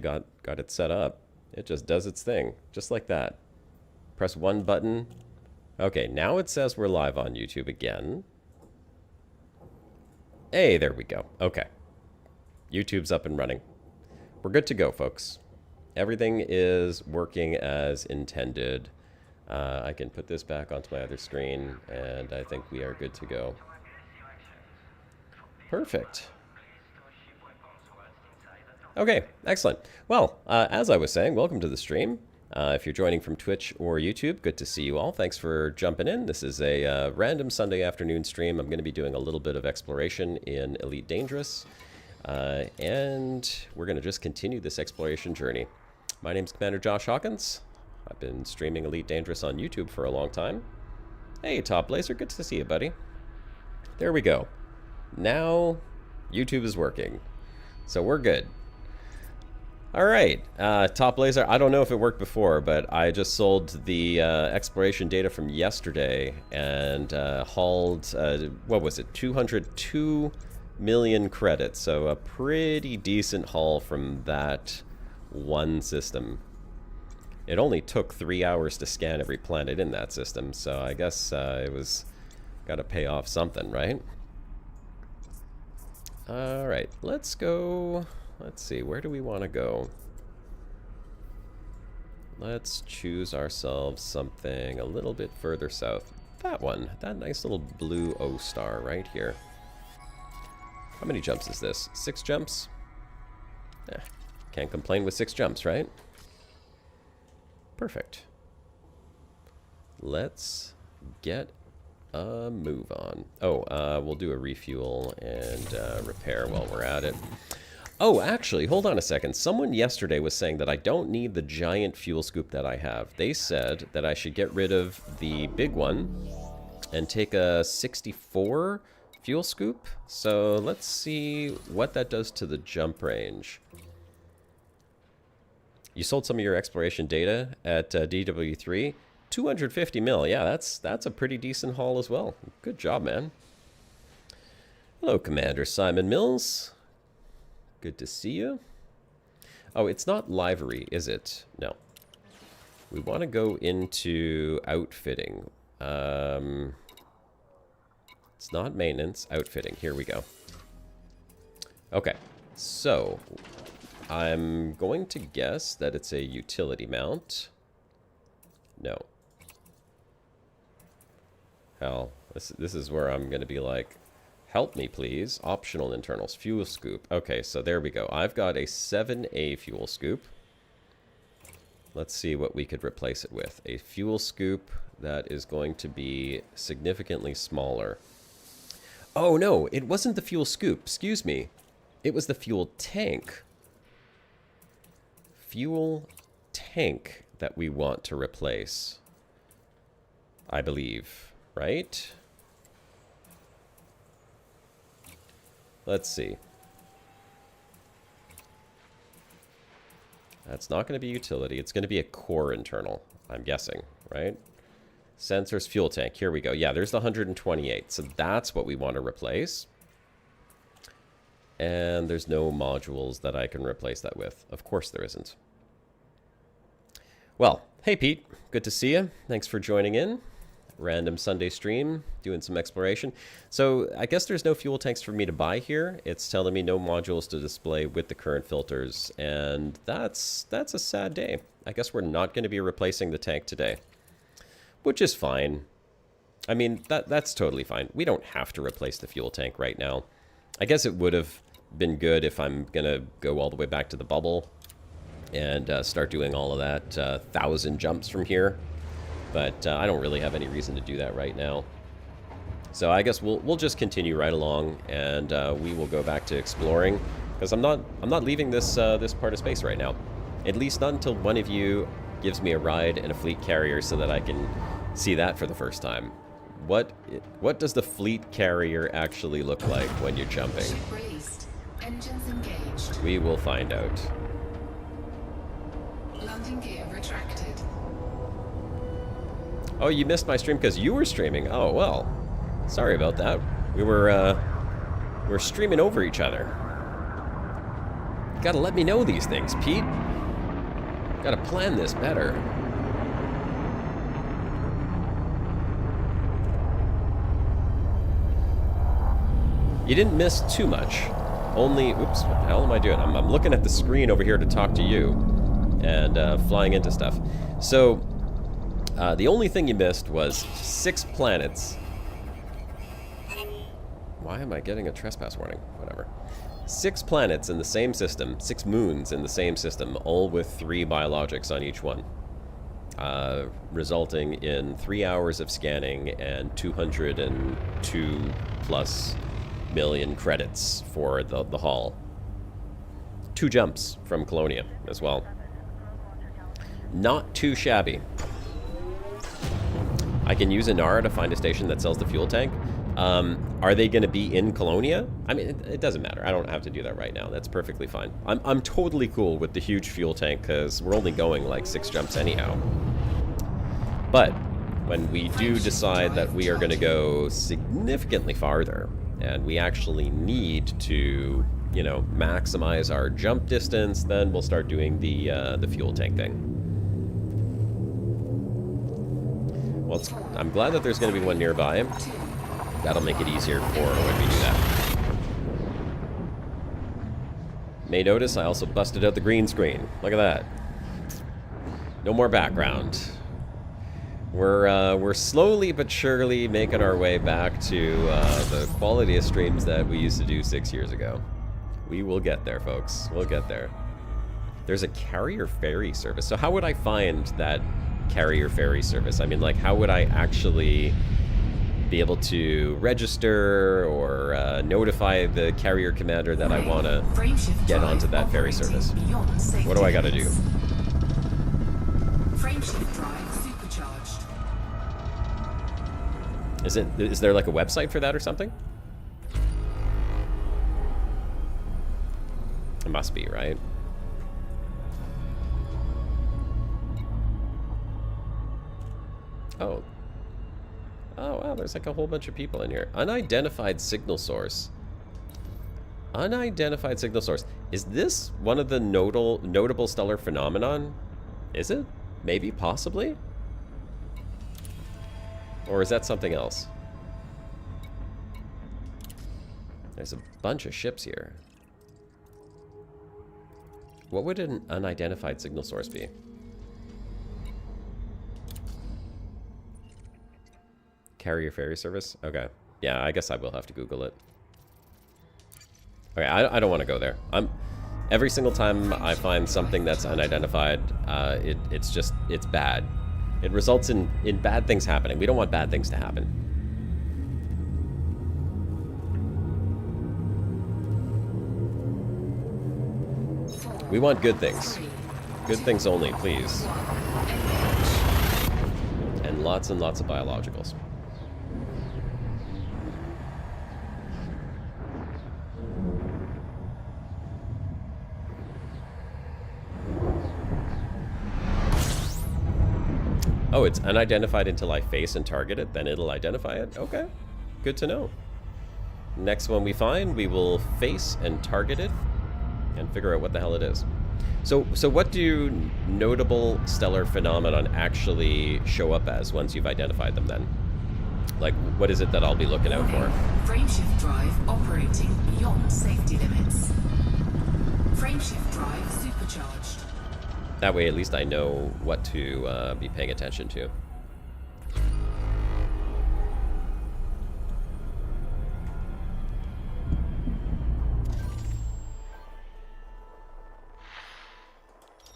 got it set up. It just does its thing, just like that. Press one button. Okay, now it says we're live on YouTube again. Hey, there we go. Okay. YouTube's up and running. We're good to go, folks. Everything is working as intended. I can put this back onto my other screen, and I think we are good to go. Perfect. Okay, excellent. Well, as I was saying, welcome to the stream. If you're joining from Twitch or YouTube, good to see you all. Thanks for jumping in. This is a random Sunday afternoon stream. I'm going to be doing a little bit of exploration in Elite Dangerous. And we're going to just continue this exploration journey. My name's Commander Josh Hawkins. I've been streaming Elite Dangerous on YouTube for a long time. Hey, Top Blazer, good to see you, buddy. There we go. Now, YouTube is working. So we're good. All right, Top Blazer, I don't know if it worked before, but I just sold the exploration data from yesterday and hauled, what was it, 202 million credits. So a pretty decent haul from that one system. It only took 3 hours to scan every planet in that system, so I guess it was got to pay off something, right? All right, let's go. Let's see, where do we want to go? Let's choose ourselves something a little bit further south. That one, that nice little blue O star right here. How many jumps is this? 6 jumps? Yeah, can't complain with 6 jumps, right? Perfect. Let's get a move on. Oh, we'll do a refuel and repair while we're at it. Oh, actually, hold on a second. Someone yesterday was saying that I don't need the giant fuel scoop that I have. They said that I should get rid of the big one and take a 64 fuel scoop. So let's see what that does to the jump range. You sold some of your exploration data at DW3. 250 mil. Yeah, that's a pretty decent haul as well. Good job, man. Hello, Commander Simon Mills. Good to see you. Oh, it's not livery, is it? No. We want to go into outfitting. It's not maintenance, outfitting. Here we go. Okay, so I'm going to guess that it's a utility mount. No. Hell, this is where I'm going to be like, help me, please. Optional internals. Fuel scoop. Okay, so there we go. I've got a 7A fuel scoop. Let's see what we could replace it with. A fuel scoop that is going to be significantly smaller. Oh, no. It wasn't the fuel scoop. Excuse me. It was the fuel tank. Fuel tank that we want to replace. I believe. Right? Let's see. That's not going to be utility. It's going to be a core internal, I'm guessing, right? Sensors, fuel tank. Here we go. Yeah, there's the 128. So that's what we want to replace. And there's no modules that I can replace that with. Of course there isn't. Well, hey Pete. Good to see you. Thanks for joining in. Random Sunday stream, doing some exploration. So I guess there's no fuel tanks for me to buy here. It's telling me no modules to display with the current filters, and that's a sad day. I guess we're not going to be replacing the tank today, which is fine. I mean, that's totally fine. We don't have to replace the fuel tank right now. I guess it would have been good if I'm going to go all the way back to the bubble and start doing all of that 1,000 jumps from here. But I don't really have any reason to do that right now. So I guess we'll just continue right along, and we will go back to exploring, because I'm not leaving this this part of space right now. At least not until one of you gives me a ride in a fleet carrier so that I can see that for the first time. What does the fleet carrier actually look like when you're jumping? Ship released. Engines engaged. We will find out. Landing gear retracted. Oh, you missed my stream because you were streaming. Oh, well. Sorry about that. We were streaming over each other. Gotta let me know these things, Pete. Gotta plan this better. You didn't miss too much. Only, oops, what the hell am I doing? I'm looking at the screen over here to talk to you and flying into stuff. So, the only thing you missed was 6 planets. Why am I getting a trespass warning? Whatever. 6 planets in the same system, 6 moons in the same system, all with 3 biologics on each one. Resulting in 3 hours of scanning and 202 plus million credits for the haul. 2 jumps from Colonia as well. Not too shabby. I can use Inara to find a station that sells the fuel tank. Are they going to be in Colonia? I mean, it doesn't matter. I don't have to do that right now. That's perfectly fine. I'm totally cool with the huge fuel tank because we're only going like 6 jumps anyhow. But when we do decide that we are going to go significantly farther, and we actually need to, you know, maximize our jump distance, then we'll start doing the fuel tank thing. Well, I'm glad that there's going to be one nearby. That'll make it easier for when we do that. May notice I also busted out the green screen. Look at that. No more background. We're slowly but surely making our way back to the quality of streams that we used to do 6 years ago. We will get there, folks. We'll get there. There's a carrier ferry service. So how would I find that carrier ferry service? I mean, like, how would I actually be able to register or notify the carrier commander that I want to get onto that ferry service? What do I got to do? Frameshift drive supercharged. Is there like a website for that or something? It must be, right? Oh. Oh, wow, there's like a whole bunch of people in here. Unidentified signal source. Unidentified signal source. Is this one of the notable stellar phenomenon? Is it? Maybe, possibly? Or is that something else? There's a bunch of ships here. What would an unidentified signal source be? Carrier ferry service? Okay. Yeah, I guess I will have to Google it. Okay, I don't want to go there. Every single time I find something that's unidentified, it's bad. It results in bad things happening. We don't want bad things to happen. We want good things. Good things only, please. And lots of biologicals. Oh, it's unidentified until I face and target it, then it'll identify it? Okay, good to know. Next one we find, we will face and target it and figure out what the hell it is. So what do notable stellar phenomenon actually show up as once you've identified them then? Like, what is it that I'll be looking out for? Frameshift drive operating beyond safety limits. Frameshift drive supercharged. That way, at least I know what to be paying attention to.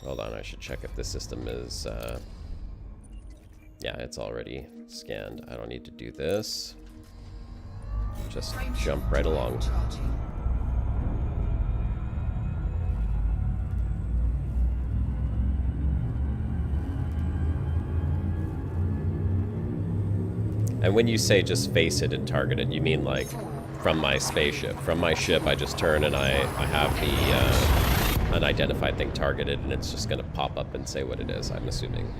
Hold on, I should check if this system is... yeah, it's already scanned. I don't need to do this. Just jump right along. And when you say just face it and target it, you mean like from my spaceship. From my ship, I just turn and I have the unidentified thing targeted, and it's just going to pop up and say what it is, I'm assuming.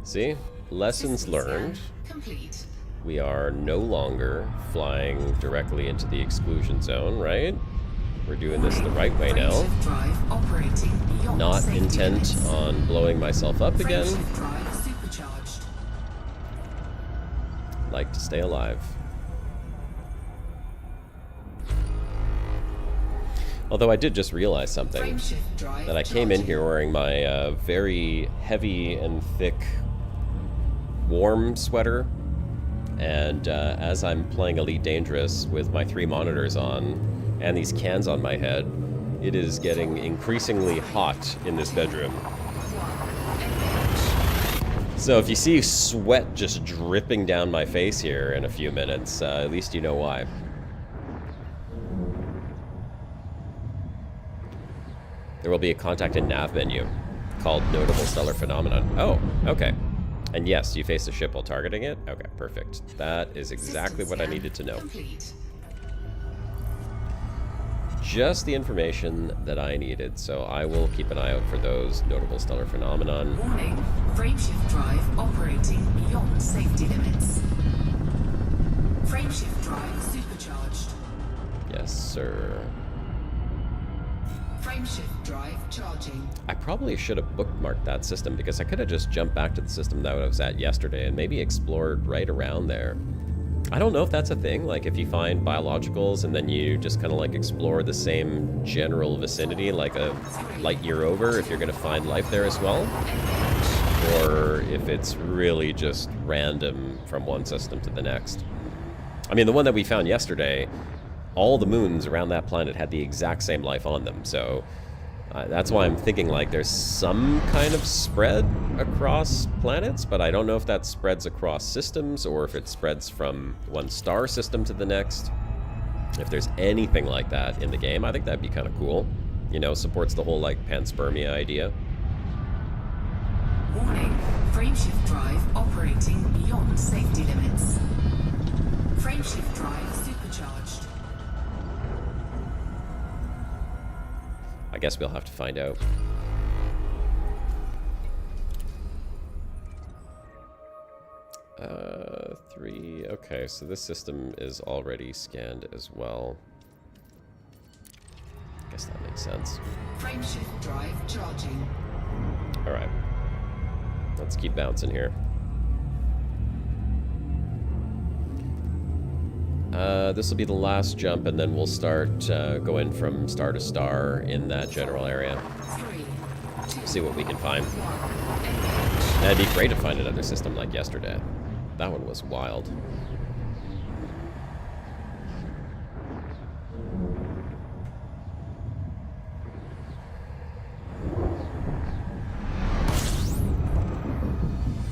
See? Lessons System scan learned. complete. We are no longer flying directly into the exclusion zone, right? We're doing this the right way now. Frameshift drive operating beyond Not safety intent limits. on blowing myself up again. Frameshift drive supercharged. Like to stay alive. Although I did just realize something. Frameshift drive That I came in charging. here wearing my very heavy and thick warm sweater. And as I'm playing Elite Dangerous with my 3 monitors on and these cans on my head, it is getting increasingly hot in this bedroom. So if you see sweat just dripping down my face here in a few minutes, at least you know why. There will be a contact and nav menu called Notable Stellar Phenomenon. Oh, okay. And yes, you face a ship while targeting it? Okay, perfect. That is exactly what I needed to know. Complete. Just the information that I needed, so I will keep an eye out for those Notable Stellar Phenomenon. Warning, frameshift drive operating beyond safety limits. Frameshift drive supercharged. Yes, sir. Frameshift drive charging. I probably should have bookmarked that system because I could have just jumped back to the system that I was at yesterday and maybe explored right around there. I don't know if that's a thing, like if you find biologicals and then you just kind of like explore the same general vicinity, like a light year over, if you're going to find life there as well. Or if it's really just random from one system to the next. I mean, the one that we found yesterday, all the moons around that planet had the exact same life on them, so that's why I'm thinking like there's some kind of spread across planets, but I don't know if that spreads across systems or if it spreads from one star system to the next. If there's anything like that in the game, I think that'd be kind of cool. You know, supports the whole like panspermia idea. Warning, frameshift drive operating beyond safety limits. Frameshift drive supercharged. I guess we'll have to find out. Three. Okay, so this system is already scanned as well. Guess that makes sense. Frameshift drive charging. All right. Let's keep bouncing here. This will be the last jump, and then we'll start going from star to star in that general area. 3, 2, See what we can find. 1. And it'd be great to find another system like yesterday. That one was wild.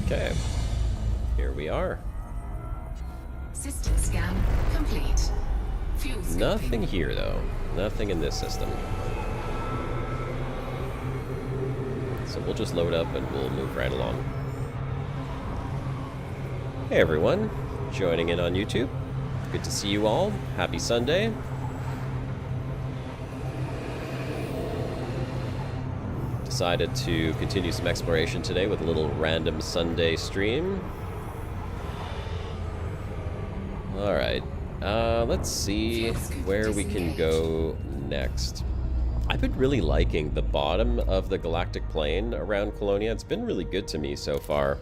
Okay. Here we are. System scan complete. Fuel Nothing scoping. here, though. Nothing in this system. So we'll just load up and we'll move right along. Hey everyone, joining in on YouTube. Good to see you all. Happy Sunday. Decided to continue some exploration today with a little random Sunday stream. Alright, let's see where we can go next. I've been really liking the bottom of the galactic plane around Colonia. It's been really good to me so far.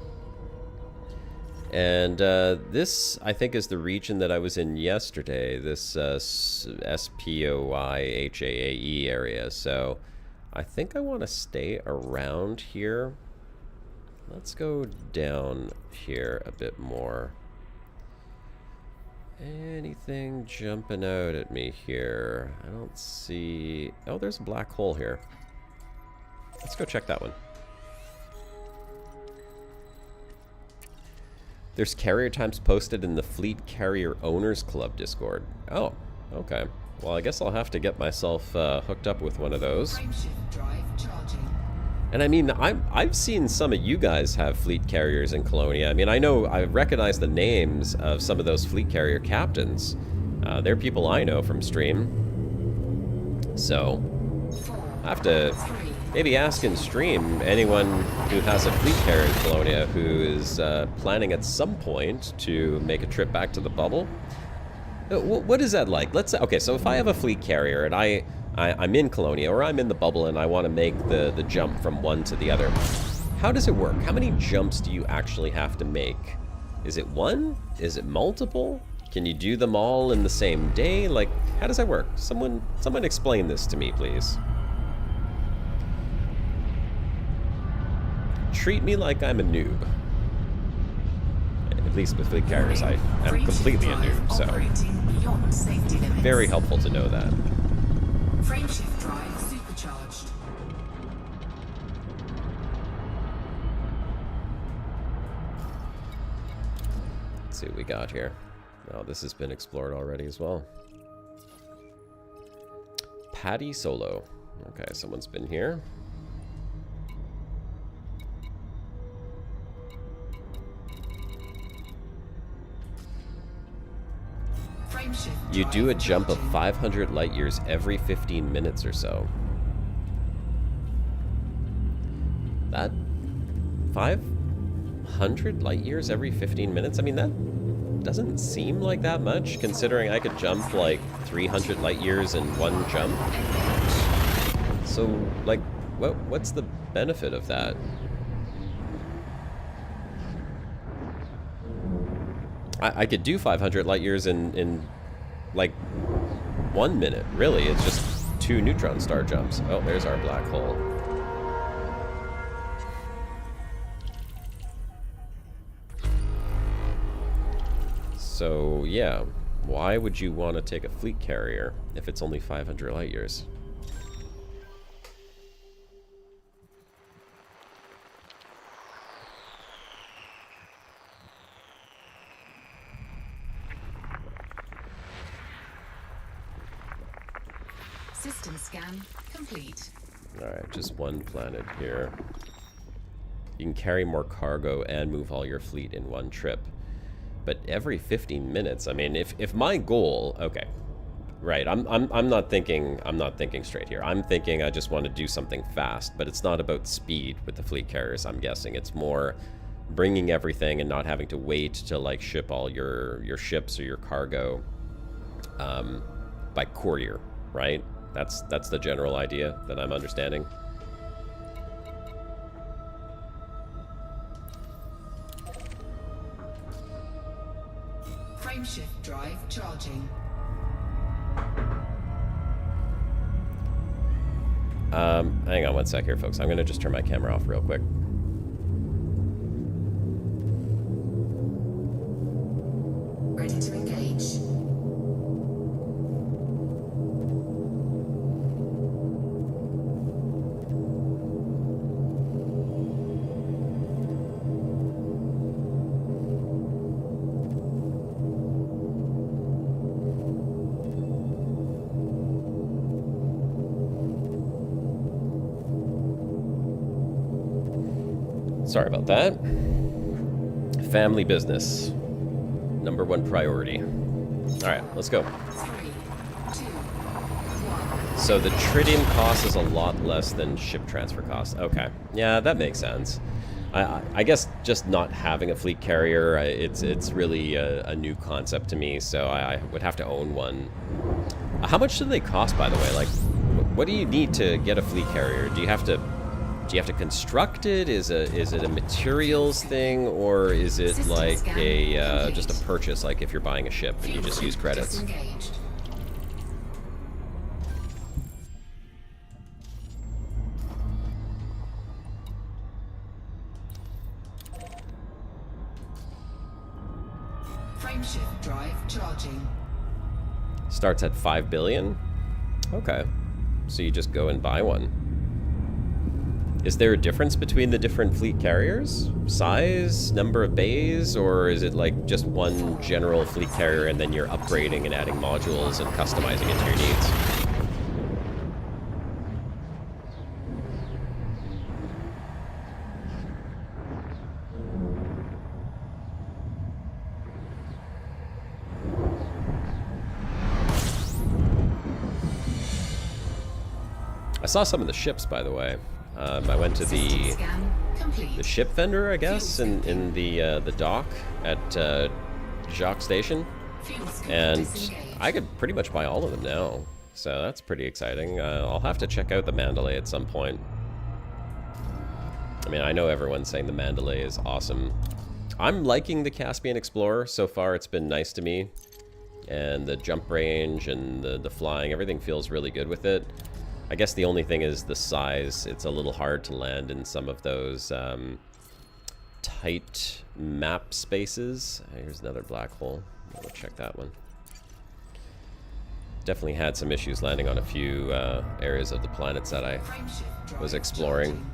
And this, I think, is the region that I was in yesterday, this SPOIHAAE area. So I think I want to stay around here. Let's go down here a bit more. Anything jumping out at me here? I don't see... Oh, there's a black hole here. Let's go check that one. There's carrier times posted in the Fleet Carrier Owners Club Discord. Oh, okay. Well, I guess I'll have to get myself hooked up with one of those. Frameshift drive charging. And I mean, I've seen some of you guys have fleet carriers in Colonia. I mean, I recognize the names of some of those fleet carrier captains. They're people I know from stream. So, 4, I have to 3, maybe ask in stream anyone who has a fleet carrier in Colonia who is planning at some point to make a trip back to the bubble. What is that like? Let's say, okay, so if I have a fleet carrier and I'm in Colonia or I'm in the bubble and I want to make the jump from one to the other, how does it work? How many jumps do you actually have to make? Is it one? Is it multiple? Can you do them all in the same day? Like, how does that work? Someone explain this to me, please. Treat me like I'm a noob. At least with fleet carriers, I am completely a noob, so very helpful to know that. Frameshift drive supercharged. Let's see what we got here. Oh, this has been explored already as well. Patty Solo. Okay, someone's been here. You do a jump of 500 light years every 15 minutes or so. That 500 light years every 15 minutes? I mean, that doesn't seem like that much, considering I could jump like 300 light years in one jump. So, like, what's the benefit of that? I could do 500 light years in like 1 minute, really. It's just 2 neutron star jumps. Oh, there's our black hole. So, yeah, why would you want to take a fleet carrier if it's only 500 light years? System scan complete. Alright, just one planet here. You can carry more cargo and move all your fleet in one trip. But every 15 minutes, I mean, if my goal, okay, right, I'm not thinking straight here. I'm thinking I just want to do something fast, but it's not about speed with the fleet carriers, I'm guessing. It's more bringing everything and not having to wait to like ship all your ships or your cargo by courier, right? That's the general idea that I'm understanding. Frameshift drive charging. Hang on one sec here, folks. I'm gonna just turn my camera off real quick. Ready to engage. Sorry about that. Family business. #1 priority. Alright, let's go. 3, 2, 1. So the tritium cost is a lot less than ship transfer cost. Okay. Yeah, that makes sense. I guess just not having a fleet carrier, it's really a new concept to me, so I would have to own one. How much do they cost, by the way? Like, what do you need to get a fleet carrier? Do you have to construct it? Is it a materials thing, or is it like a just a purchase, like if you're buying a ship and you just use credits? Frameshift drive charging. Starts at 5 billion? Okay. So you just go and buy one. Is there a difference between the different fleet carriers? Size, number of bays, or is it like just one general fleet carrier and then you're upgrading and adding modules and customizing it to your needs? I saw some of the ships, by the way. I went to System scan complete. the ship vendor, I guess, in the dock at Jacques Station, Fuel scope and disengaged. I could pretty much buy all of them now. So that's pretty exciting. I'll have to check out the Mandalay at some point. I mean, I know everyone's saying the Mandalay is awesome. I'm liking the Caspian Explorer. So far, it's been nice to me. And the jump range and the flying, everything feels really good with it. I guess the only thing is the size. It's a little hard to land in some of those tight map spaces. Here's another black hole. We'll check that one. Definitely had some issues landing on a few areas of the planets that I was exploring.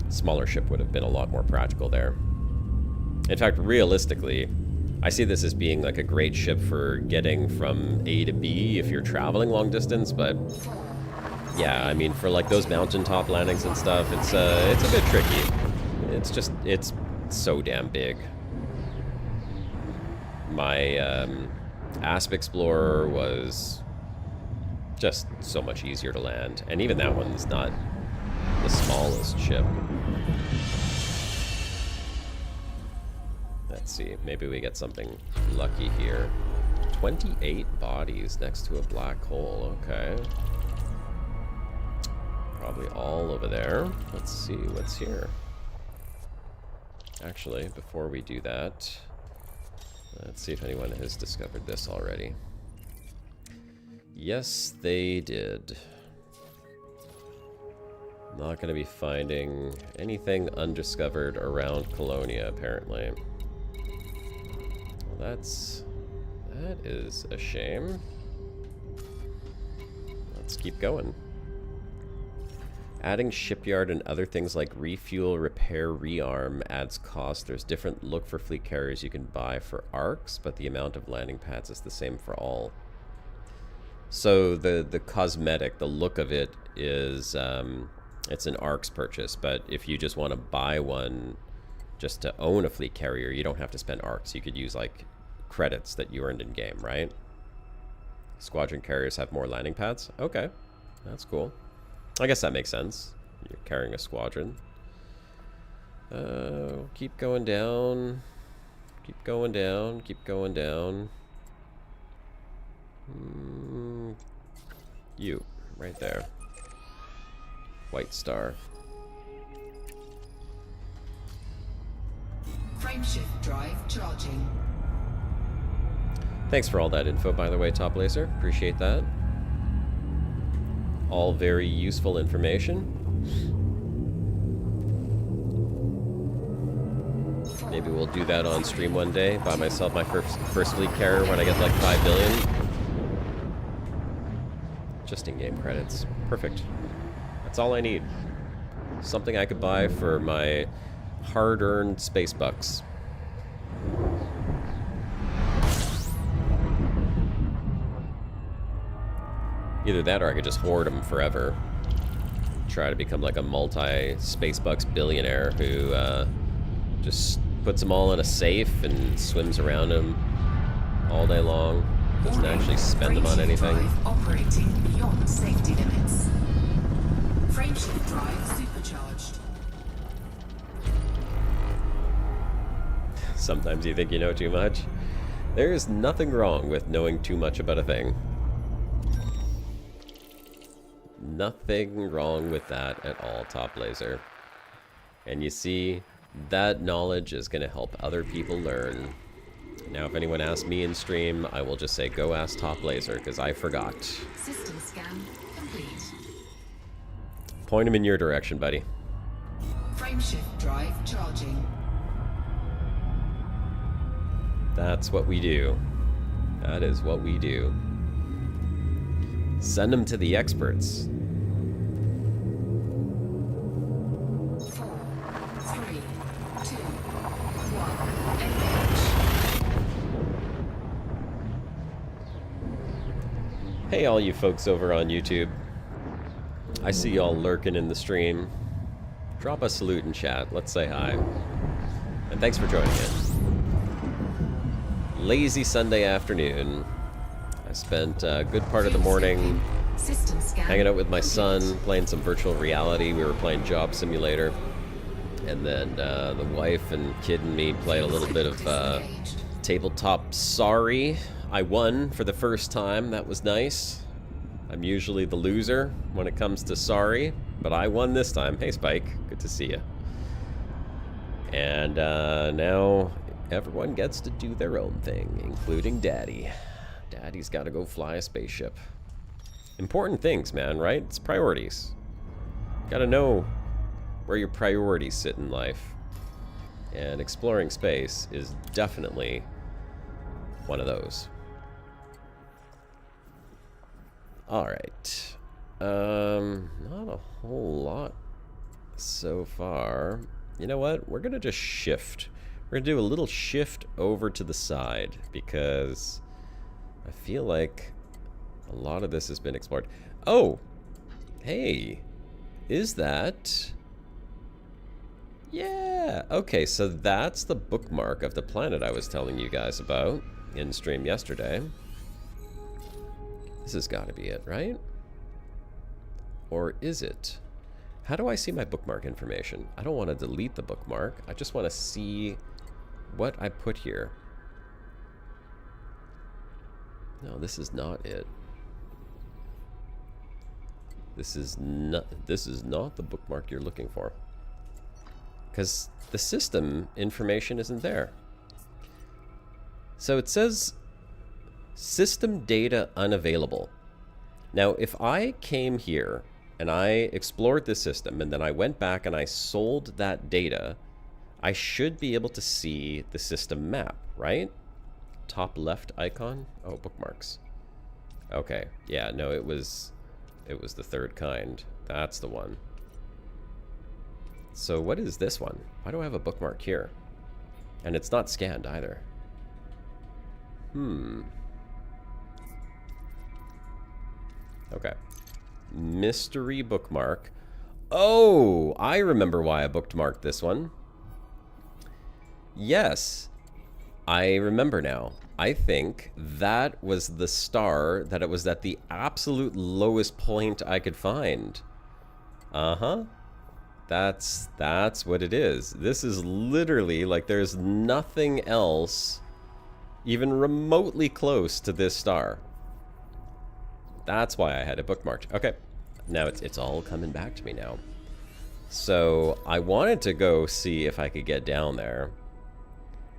Smaller ship would have been a lot more practical there. In fact, realistically, I see this as being like a great ship for getting from A to B if you're traveling long distance, but yeah, I mean, for like those mountaintop landings and stuff, it's a bit tricky. It's so damn big. My Asp Explorer was just so much easier to land, and even that one's not the smallest ship. Let's see, maybe we get something lucky here. 28 bodies next to a black hole, okay. Probably all over there. Let's see what's here. Actually, before we do that, let's see if anyone has discovered this already. Yes, they did. Not going to be finding anything undiscovered around Colonia, apparently. Well, that is a shame. Let's keep going. Adding shipyard and other things like refuel, repair, rearm adds cost. There's different look for fleet carriers you can buy for arcs, but the amount of landing pads is the same for all. So the cosmetic, the look of it is it's an arcs purchase, but if you just want to buy one just to own a fleet carrier, you don't have to spend arcs. You could use like credits that you earned in game, right? Squadron carriers have more landing pads. Okay, that's cool. I guess that makes sense. You're carrying a squadron. Keep going down. Keep going down. Keep going down. You, right there. White star. Frameshift drive charging. Thanks for all that info, by the way, Top Laser. Appreciate that. All very useful information. Maybe we'll do that on stream one day. Buy myself my first fleet carrier when I get like 5 billion. Just in-game credits. Perfect. That's all I need. Something I could buy for my hard-earned space bucks. Either that or I could just hoard them forever. Try to become like a multi-Spacebucks billionaire who just puts them all in a safe and swims around them all day long. Doesn't actually spend them on anything. Drive operating beyond safety limits. Frameshift drive supercharged. Sometimes you think you know too much. There is nothing wrong with knowing too much about a thing. Nothing wrong with that at all, Top Laser. And you see, that knowledge is going to help other people learn. Now, if anyone asks me in stream, I will just say, go ask Top Laser, because I forgot. System scan complete. Point him in your direction, buddy. Frameshift drive charging. That's what we do. That is what we do. Send them to the experts. 4, 3, 2, 1, engage. Hey, all you folks over on YouTube. I see y'all lurking in the stream. Drop a salute in chat. Let's say hi. And thanks for joining in. Lazy Sunday afternoon. I spent a good part of the morning System scan. Hanging out with my son, complete. playing some virtual reality. We were playing Job Simulator. And then the wife and kid and me played a little bit of Disengaged. tabletop Sorry. I won for the first time. That was nice. I'm usually the loser when it comes to Sorry, but I won this time. Hey, Spike. Good to see you. And now everyone gets to do their own thing, including Daddy. Daddy's got to go fly a spaceship. Important things, man, right? It's priorities. Got to know where your priorities sit in life. And exploring space is definitely one of those. Alright. Not a whole lot so far. You know what? We're gonna just shift. We're gonna do a little shift over to the side because I feel like a lot of this has been explored. Oh! Hey! Is that... Yeah! Okay, so that's the bookmark of the planet I was telling you guys about in stream yesterday. This has got to be it, right? Or is it? How do I see my bookmark information? I don't want to delete the bookmark. I just want to see what I put here. No, this is not it. This is not the bookmark you're looking for. Because the system information isn't there. So it says system data unavailable. Now, if I came here and I explored the system and then I went back and I sold that data, I should be able to see the system map, right? Top left icon? Oh, bookmarks. Okay, yeah, no, it was the third kind. That's the one. So what is this one? Why do I have a bookmark here? And it's not scanned either. Okay. Mystery bookmark. Oh, I remember why I bookmarked this one. Yes, I remember now. I think that was the star that it was at the absolute lowest point I could find. Uh-huh. That's what it is. This is literally like there's nothing else even remotely close to this star. That's why I had it bookmarked. Okay. Now it's all coming back to me now. So I wanted to go see if I could get down there.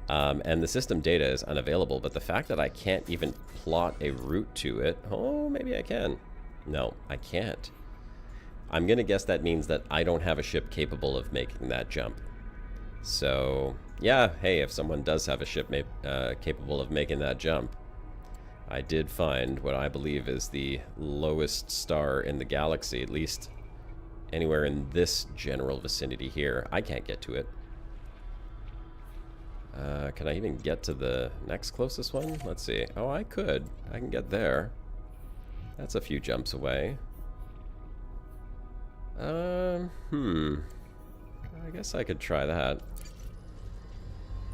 And the system data is unavailable, but the fact that I can't even plot a route to it... Oh, maybe I can. No, I can't. I'm going to guess that means that I don't have a ship capable of making that jump. So, yeah, hey, if someone does have a ship capable of making that jump, I did find what I believe is the lowest star in the galaxy, at least anywhere in this general vicinity here. I can't get to it. Can I even get to the next closest one? Let's see. Oh, I could. I can get there. That's a few jumps away. I guess I could try that.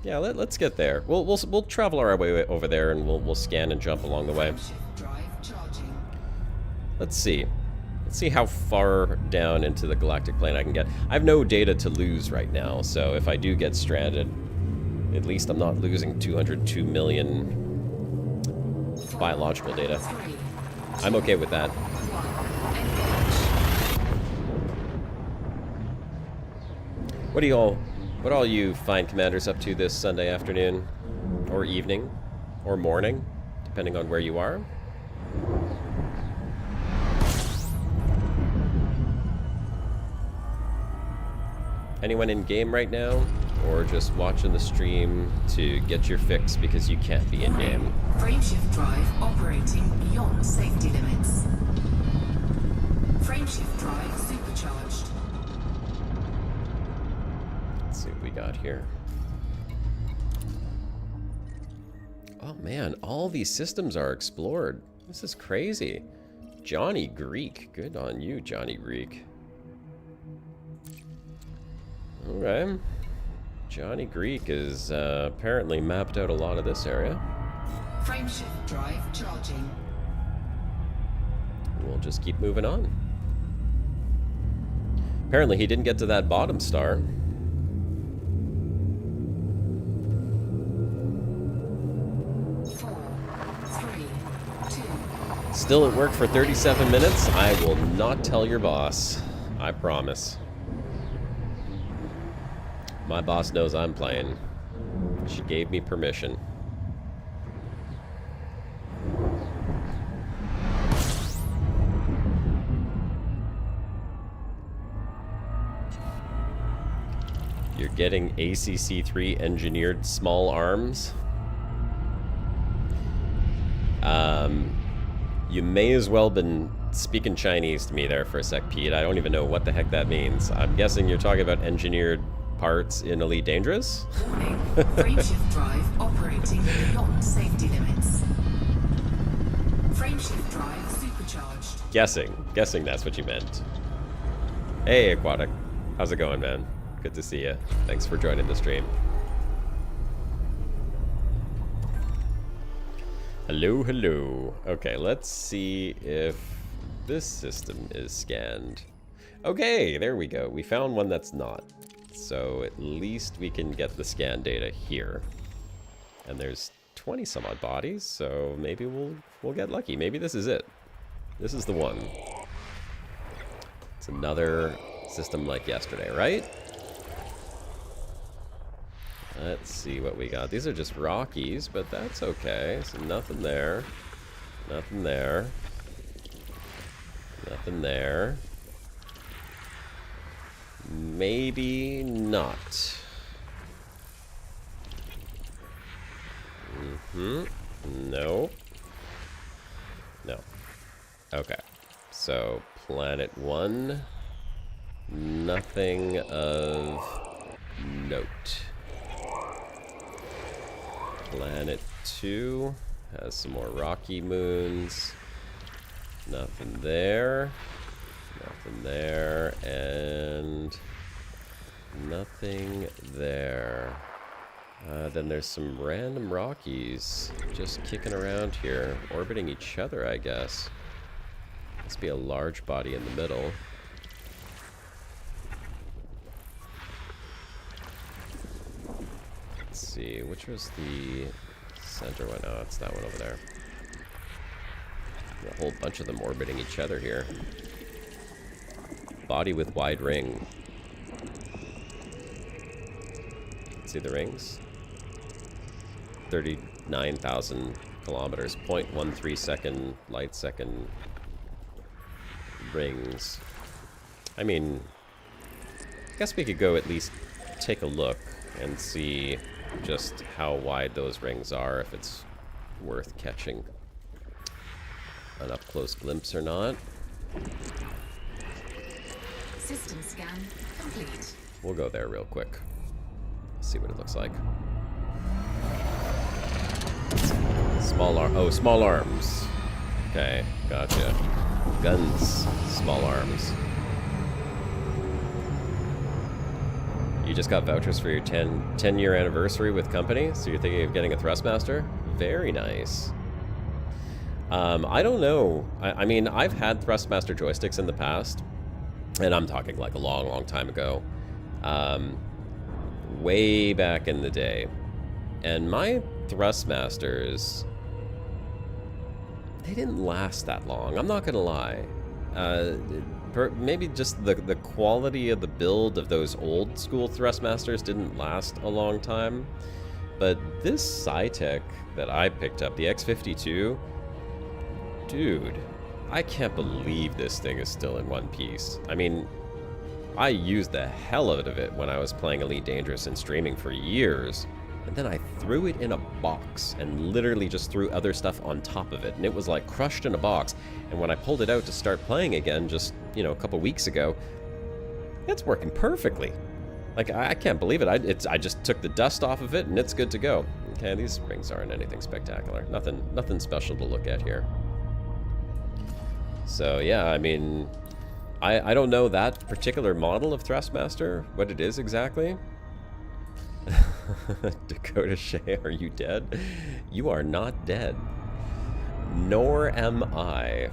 Yeah, let's get there. We'll travel our way over there, and we'll scan and jump along the way. Let's see. Let's see how far down into the galactic plane I can get. I have no data to lose right now, so if I do get stranded, at least I'm not losing 202 million biological data. I'm okay with that. What all you fine commanders up to this Sunday afternoon, or evening, or morning, depending on where you are? Anyone in game right now, or just watching the stream to get your fix because you can't be in game? Frameshift drive operating beyond safety limits. Frameshift drive supercharged. Let's see what we got here. Oh man, all these systems are explored. This is crazy. Johnny Greek. Good on you, Johnny Greek. Okay. Johnny Greek is apparently mapped out a lot of this area. Frameshift drive charging. we'll just keep moving on. Apparently he didn't get to that bottom star. Still at work for 37 minutes? I will not tell your boss. I promise. My boss knows I'm playing. She gave me permission. You're getting ACC3 engineered small arms? You may as well been speaking Chinese to me there for a sec, Pete. I don't even know what the heck that means. I'm guessing you're talking about engineered parts in Elite Dangerous? Warning, frameshift drive operating beyond safety limits. Frameshift drive supercharged. Guessing that's what you meant. Hey, Aquatic. How's it going, man? Good to see you. Thanks for joining the stream. Hello, hello. Okay, let's see if this system is scanned. Okay, there we go. We found one that's not. So at least we can get the scan data here. And there's 20 some odd bodies, so maybe we'll get lucky. Maybe this is it. This is the one. It's another system like yesterday, right? Let's see what we got. These are just Rockies, but that's okay. So nothing there. Nothing there. Nothing there. Maybe not. No. No. Okay. So, Planet 1. Nothing of note. Planet 2 has some more rocky moons. Nothing there. Nothing there. And nothing there. Then there's some random Rockies just kicking around here, orbiting each other, I guess. Must be a large body in the middle. Let's see, which was the center one? Oh, it's that one over there. A whole bunch of them orbiting each other here. Body with wide ring. See the rings? 39,000 kilometers, 0.13 second light second rings. I mean, I guess we could go at least take a look and see just how wide those rings are, if it's worth catching an up-close glimpse or not. System scan complete. We'll go there real quick. See what it looks like. Small arm. Oh, small arms. Okay, gotcha. Guns, small arms. You just got vouchers for your 10-year anniversary with company, so you're thinking of getting a Thrustmaster? Very nice. I don't know. I mean, I've had Thrustmaster joysticks in the past, and I'm talking like a long, long time ago. Way back in the day. And my Thrustmasters, they didn't last that long. I'm not gonna lie. Maybe just the quality of the build of those old school Thrustmasters didn't last a long time. But this Scitech that I picked up, the X52, dude, I can't believe this thing is still in one piece. I mean, I used the hell out of it when I was playing Elite Dangerous and streaming for years. And then I threw it in a box and literally just threw other stuff on top of it. And it was like crushed in a box. And when I pulled it out to start playing again just, you know, a couple weeks ago, it's working perfectly. Like, I can't believe it. I just took the dust off of it and it's good to go. Okay, these rings aren't anything spectacular. Nothing special to look at here. So, yeah, I mean, I don't know that particular model of Thrustmaster, what it is exactly. Dakota Shea, are you dead? You are not dead. Nor am I.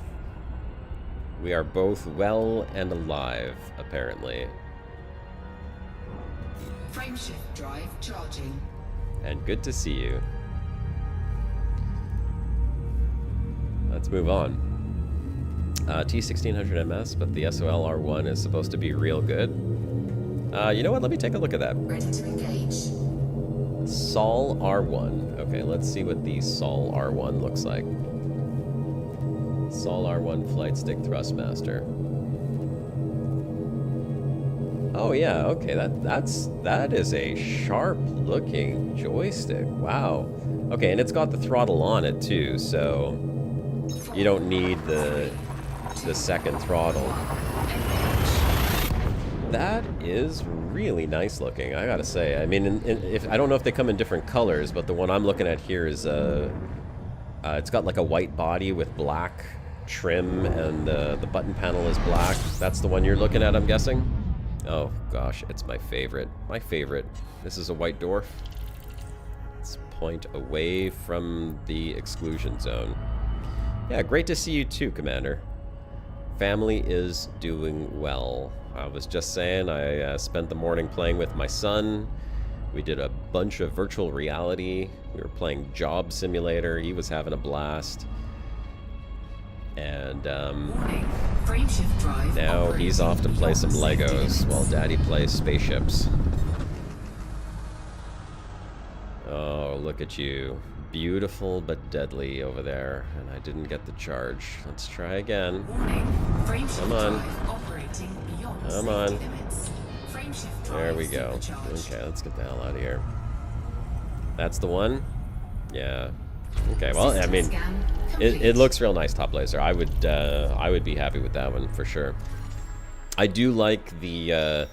We are both well and alive, apparently. Frameshift drive charging. And good to see you. Let's move on. T1600 MS, but the SOL R1 is supposed to be real good. You know what? Let me take a look at that. Ready to engage. Sol R1. Okay, let's see what the Sol R1 looks like. Sol R1 flight stick thrustmaster. Oh yeah, okay, that is a sharp looking joystick. Wow. Okay, and it's got the throttle on it too, so you don't need the second throttle. That is really nice looking, I gotta say. I mean, if I don't know if they come in different colors, but the one I'm looking at here is it's got like a white body with black trim, and the button panel is black. That's the one you're looking at, I'm guessing. Oh gosh, it's my favorite. My favorite. This is a white dwarf. Let's point away from the exclusion zone. Yeah, great to see you too, Commander. Family is doing well. I was just saying, I spent the morning playing with my son. We did a bunch of virtual reality. We were playing Job Simulator. He was having a blast. And now he's off to play some Legos while Daddy plays spaceships. Oh, look at you. Beautiful but deadly over there. And I didn't get the charge. Let's try again. Come on. Come on. There we go. Okay, let's get the hell out of here. That's the one? Yeah. Okay, well, I mean, it looks real nice, top laser. I would be happy with that one for sure. I do like the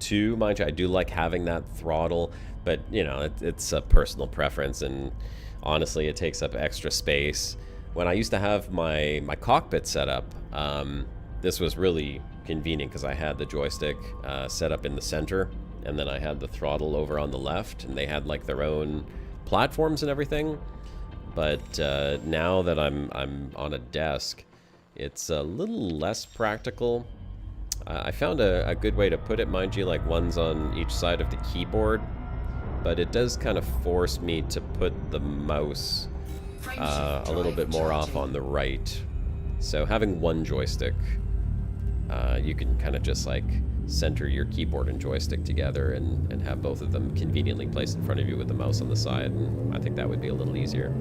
two, mind you. I do like having that throttle, but you know, it's a personal preference, and honestly, it takes up extra space. When I used to have my cockpit set up, this was really convenient because I had the joystick set up in the center, and then I had the throttle over on the left, and they had like their own platforms and everything. But now that I'm on a desk, it's a little less practical. I found a good way to put it, mind you, like one's on each side of the keyboard, but it does kind of force me to put the mouse a little bit more off on the right. So having one joystick, you can kind of just like center your keyboard and joystick together and have both of them conveniently placed in front of you with the mouse on the side, and I think that would be a little easier.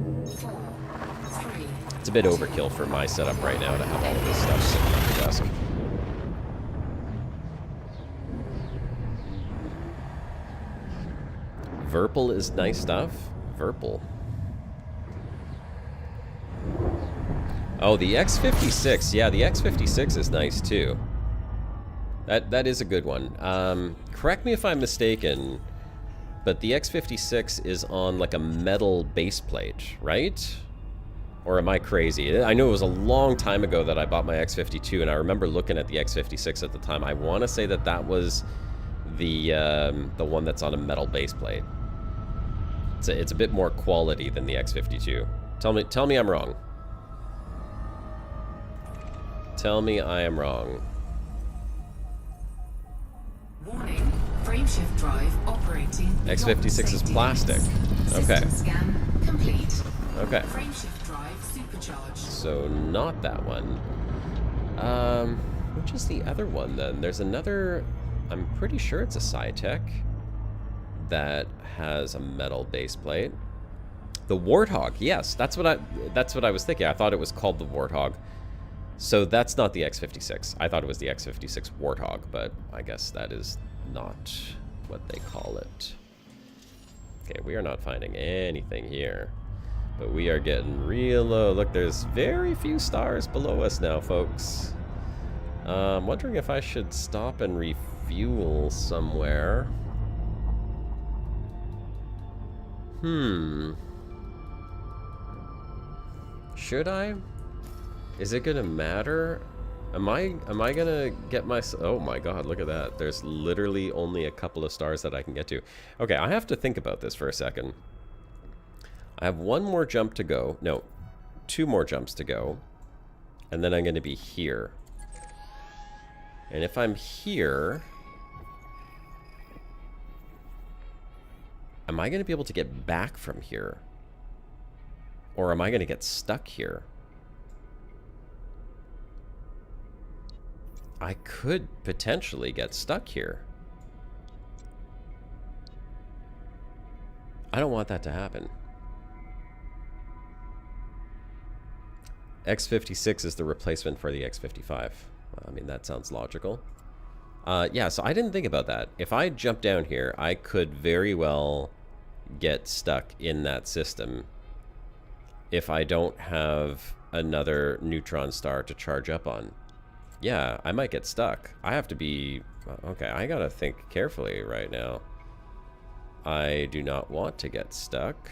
It's a bit overkill for my setup right now to have all of this stuff sitting on the desk. Verpal is nice stuff. Verpal. Oh, the X56. Yeah, the X56 is nice too. That is a good one. Correct me if I'm mistaken, but the X56 is on like a metal base plate, right? Or am I crazy? I know it was a long time ago that I bought my X52, and I remember looking at the X56 at the time. I want to say that was the one that's on a metal base plate. It's a bit more quality than the X52. Tell me I'm wrong. Tell me I am wrong. Warning, frameshift drive operating. X56 is plastic. Okay. Scan complete. Okay. Frameshift drive supercharged. So not that one. Which is the other one then? There's another. I'm pretty sure it's a Scitech that has a metal base plate. The Warthog. Yes, that's what I was thinking. I thought it was called the Warthog. So that's not the X56. I thought it was the X56 Warthog, but I guess that is not what they call it. Okay, we are not finding anything here, but we are getting real low. Look, there's very few stars below us now, folks. I'm wondering if I should stop and refuel somewhere. Should I? Is it gonna matter? Am I gonna get my... Oh my god, look at that. There's literally only a couple of stars that I can get to. Okay, I have to think about this for a second. I have one more jump to go. No, two more jumps to go. And then I'm going to be here. And if I'm here... Am I going to be able to get back from here? Or am I going to get stuck here? I could potentially get stuck here. I don't want that to happen. X56 is the replacement for the X55. I mean, that sounds logical. Yeah, so I didn't think about that. If I jump down here, I could very well get stuck in that system if I don't have another neutron star to charge up on. Yeah, I might get stuck. I have to be... Okay, I gotta think carefully right now. I do not want to get stuck.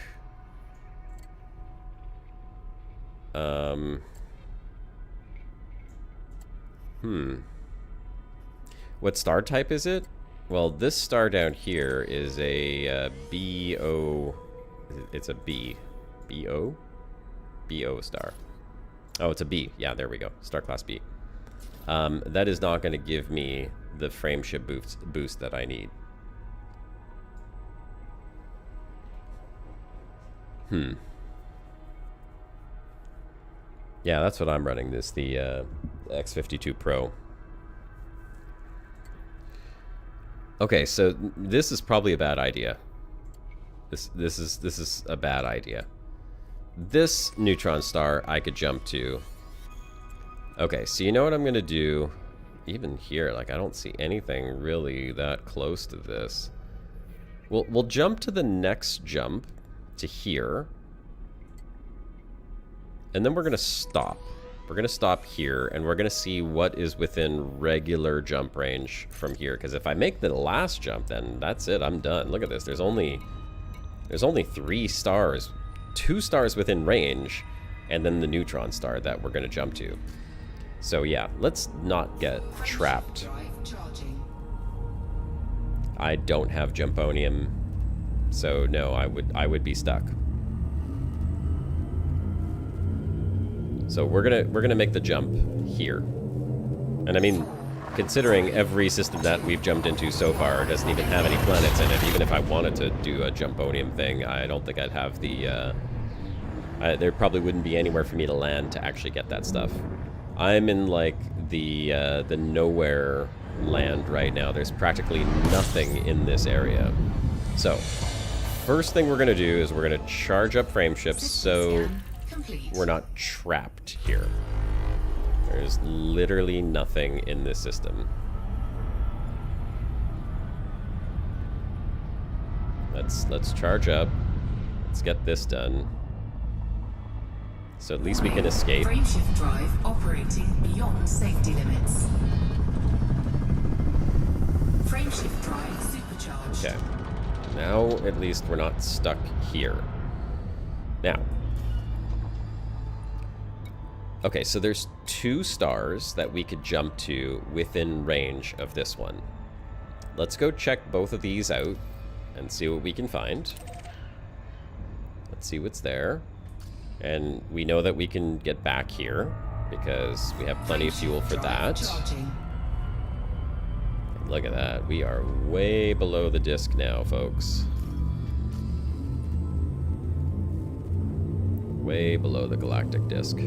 What star type is it? Well, this star down here is a BO... It's a B. BO? BO star. Oh, it's a B. Yeah, there we go. Star class B. That is not going to give me the frameship boost that I need. Yeah, that's what I'm running. The X52 Pro. Okay, so this is probably a bad idea. This is a bad idea. This neutron star I could jump to. Okay, so you know what I'm gonna do? Even here, like, I don't see anything really that close to this. We'll jump to the next jump to here. And then we're gonna stop. We're gonna stop here, and we're gonna see what is within regular jump range from here. Because if I make the last jump, then that's it. I'm done. Look at this. There's only 3 stars, 2 stars within range, and then the neutron star that we're gonna jump to. So yeah, let's not get trapped. I don't have jumponium, so no, I would be stuck. So we're gonna make the jump here. And I mean, considering every system that we've jumped into so far doesn't even have any planets in it, even if I wanted to do a jumponium thing, I don't think I'd have the... there probably wouldn't be anywhere for me to land to actually get that stuff. I'm in, like, the nowhere land right now. There's practically nothing in this area. So, first thing we're gonna do is we're gonna charge up frameships so we're not trapped here. There's literally nothing in this system. Let's charge up. Let's get this done. So at least we can escape. Frameshift drive operating beyond safety limits. Frameshift drive supercharged. Okay. Now at least we're not stuck here. Now. Okay, so there's 2 stars that we could jump to within range of this one. Let's go check both of these out and see what we can find. Let's see what's there. And we know that we can get back here because we have plenty of fuel for that. Look at that. We are way below the disk now, folks. Way below the galactic disk. 4,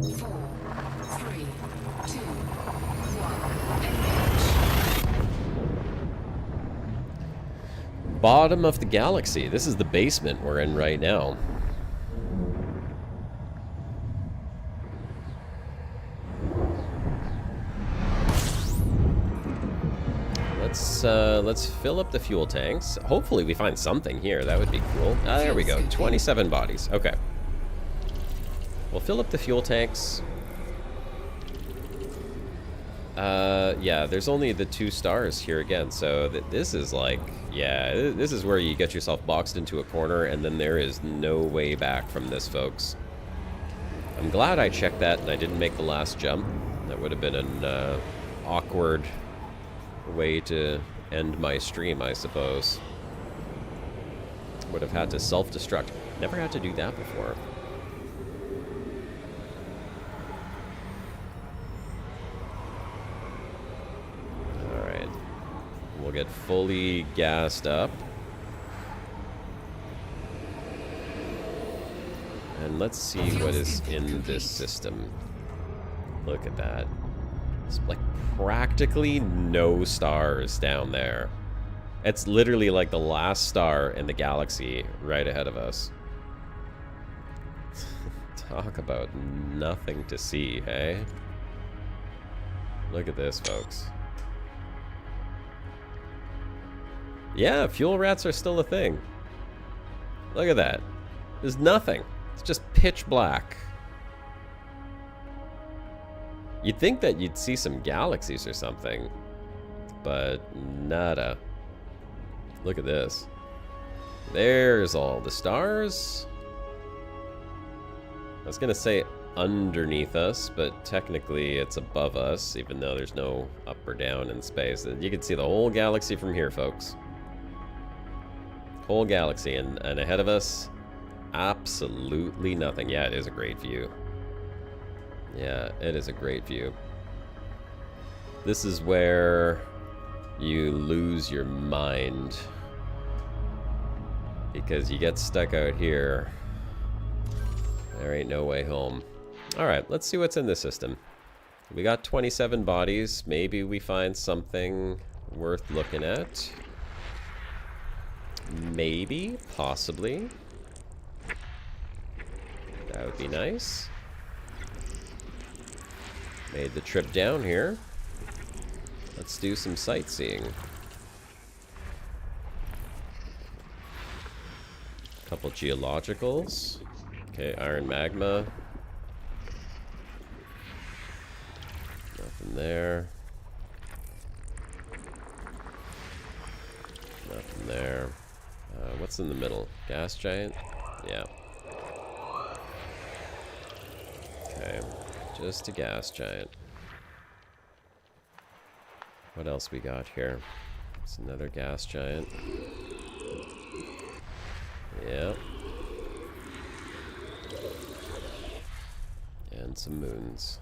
3, 2, 1, Bottom of the galaxy. This is the basement we're in right now. Let's fill up the fuel tanks. Hopefully we find something here. That would be cool. Ah, there we go. 27 bodies. Okay. We'll fill up the fuel tanks. Yeah, there's only the 2 stars here again, so this is like, yeah, this is where you get yourself boxed into a corner, and then there is no way back from this, folks. I'm glad I checked that and I didn't make the last jump. That would have been an awkward way to end my stream, I suppose. Would have had to self-destruct. Never had to do that before. We'll get fully gassed up. And let's see what is in this system. Look at that. It's like practically no stars down there. It's literally like the last star in the galaxy right ahead of us. Talk about nothing to see, hey? Look at this, folks. Yeah, fuel rats are still a thing. Look at that. There's nothing. It's just pitch black. You'd think that you'd see some galaxies or something, but nada. Look at this. There's all the stars. I was gonna say underneath us, but technically it's above us, even though there's no up or down in space. You can see the whole galaxy from here, folks. Whole galaxy, and ahead of us, absolutely nothing. Yeah, it is a great view. Yeah, it is a great view. This is where you lose your mind, because you get stuck out here. There ain't no way home. Alright, let's see what's in this system. We got 27 bodies. Maybe we find something worth looking at. Maybe, possibly. That would be nice. Made the trip down here. Let's do some sightseeing. Couple geologicals. Okay, iron magma. Nothing there. Nothing there. What's in the middle? Gas giant? Yeah. Okay, just a gas giant. What else we got here? It's another gas giant. Yep. And some moons.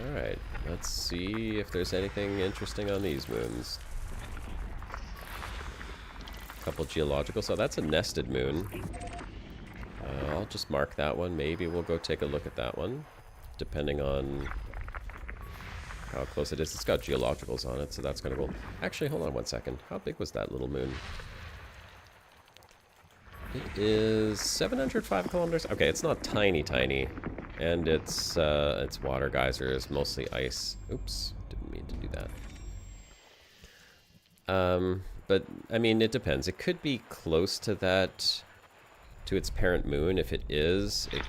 Alright, let's see if there's anything interesting on these moons. Couple geological, so that's a nested moon. I'll just mark that one. Maybe we'll go take a look at that one, depending on how close it is. It's got geologicals on it, so that's gonna go. Actually, hold on one second. How big was that little moon? It is 705 kilometers. Okay, it's not tiny, and it's water geysers, mostly ice. Oops, didn't mean to do that. But I mean, it depends. It could be close to that, to its parent moon. If it is, it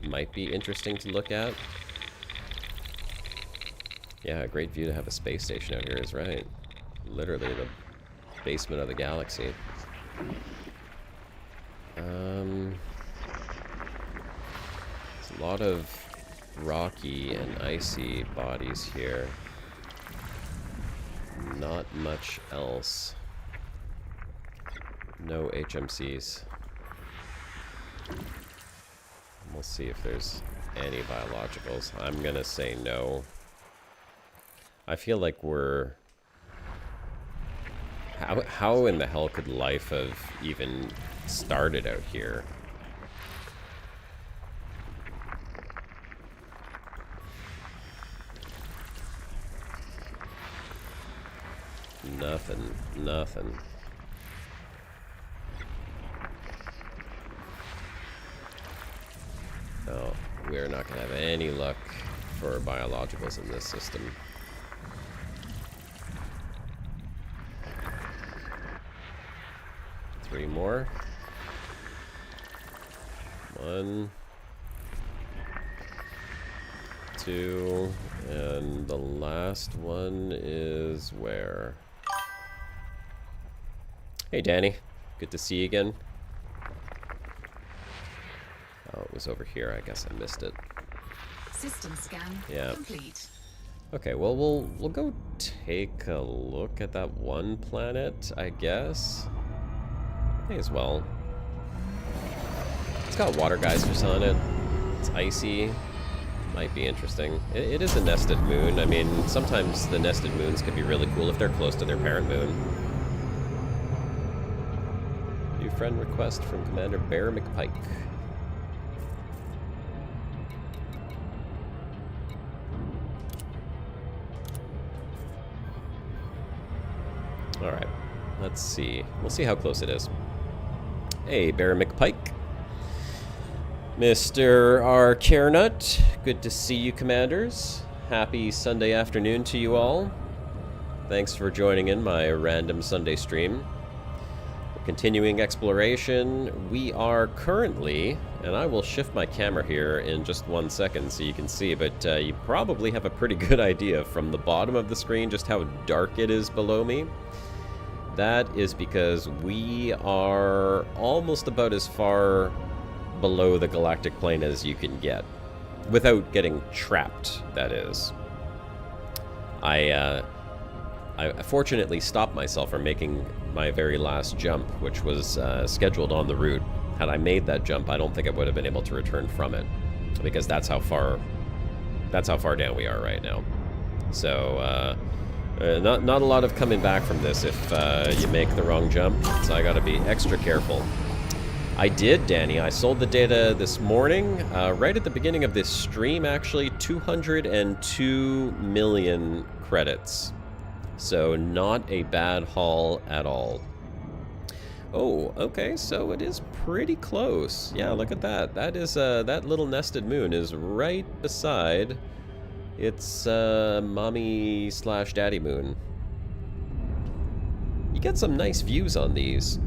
might be interesting to look at. Yeah, a great view to have a space station out here is right. Literally the basement of the galaxy. There's a lot of rocky and icy bodies here. Not much else. No HMCs. We'll see if there's any biologicals. I'm gonna say no. I feel like we're... How in the hell could life have even started out here? Nothing. No, we're not gonna have any luck for biologicals in this system. Three more. One. Two. And the last one is where? Hey, Danny. Good to see you again. Oh, it was over here. I guess I missed it. System scan complete. Okay, well, we'll go take a look at that one planet, I guess. May as well. It's got water geysers on it. It's icy. Might be interesting. It is a nested moon. I mean, sometimes the nested moons can be really cool if they're close to their parent moon. New friend request from Commander Bear McPike. Alright, let's see. We'll see how close it is. Hey, Bear McPike. Mr. R. Carenut, good to see you, Commanders. Happy Sunday afternoon to you all. Thanks for joining in my random Sunday stream. We're continuing exploration. We are currently, and I will shift my camera here in just 1 second so you can see, but you probably have a pretty good idea from the bottom of the screen just how dark it is below me. That is because we are almost about as far below the galactic plane as you can get. Without getting trapped, that is. I fortunately stopped myself from making my very last jump, which was scheduled on the route. Had I made that jump, I don't think I would have been able to return from it, because that's how far down we are right now. So not a lot of coming back from this if you make the wrong jump. So I got to be extra careful. I did, Danny. I sold the data this morning, right at the beginning of this stream, actually. 202 million credits. So not a bad haul at all. Oh, okay, so it is pretty close. Yeah, look at that. That is, that little nested moon is right beside its mommy/daddy moon. You get some nice views on these.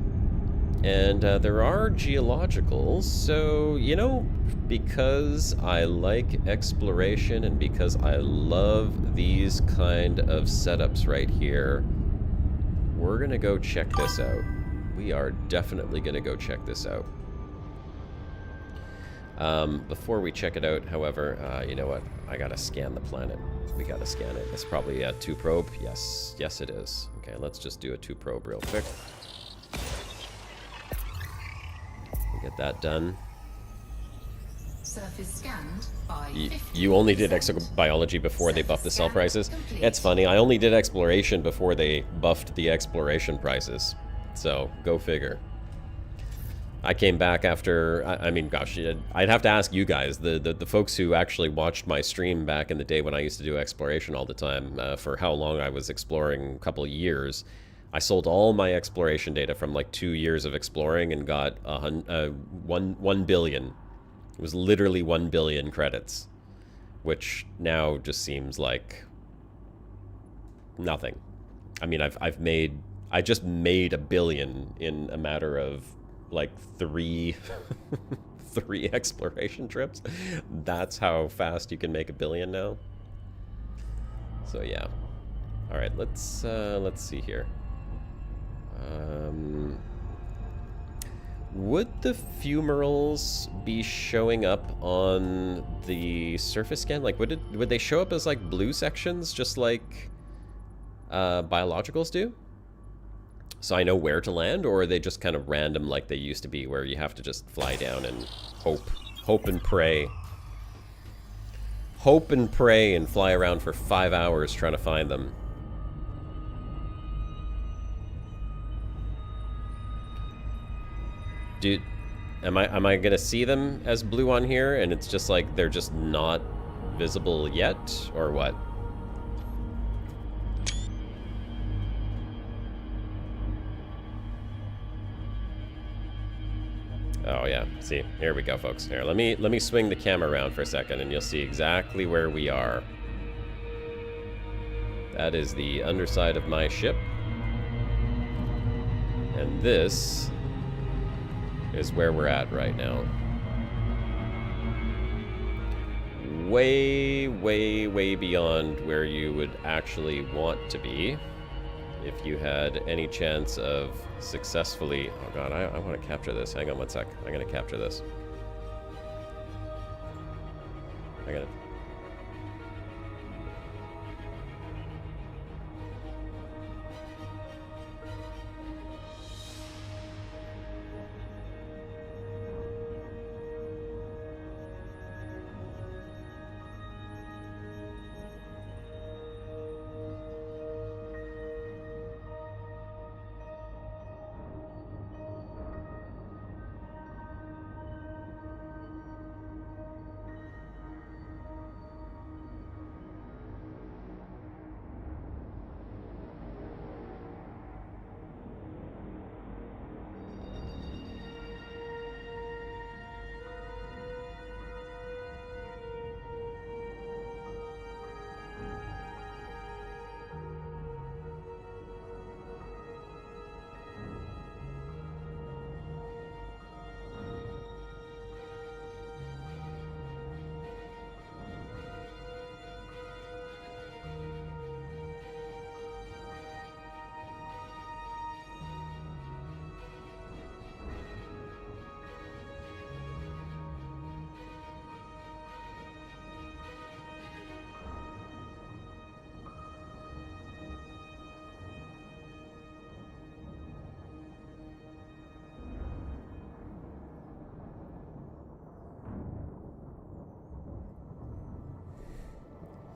And there are geologicals, so, you know, because I like exploration and because I love these kind of setups right here, we're gonna go check this out. We are definitely gonna go check this out. Before we check it out, however, you know what? I gotta scan the planet. We gotta scan it. It's probably a 2 probe. Yes, yes it is. Okay, let's just do a 2 probe real quick. Get that done. Surface scanned by you only did exobiology before they buffed the cell prices? It's funny, I only did exploration before they buffed the exploration prices. So, go figure. I came back after, I mean, gosh, I'd have to ask you guys, the folks who actually watched my stream back in the day when I used to do exploration all the time, for how long I was exploring, a couple of years. I sold all my exploration data from like 2 years of exploring and got 1 billion. It was literally 1 billion credits, which now just seems like nothing. I mean, I just made 1 billion in a matter of like three exploration trips. That's how fast you can make 1 billion now. So yeah. All right, let's see here. Would the fumerals be showing up on the surface scan? Like, would they show up as like blue sections, just like biologicals do? So I know where to land, or are they just kind of random like they used to be, where you have to just fly down and hope and pray. Hope and pray and fly around for 5 hours trying to find them. Dude, am I gonna see them as blue on here and it's just like they're just not visible yet, or what? Oh yeah, see, here we go, folks. Here, let me swing the camera around for a second and you'll see exactly where we are. That is the underside of my ship. And this is where we're at right now. Way, way, way beyond where you would actually want to be if you had any chance of successfully... Oh god, I want to capture this. Hang on 1 sec. I'm going to capture this. I gotta...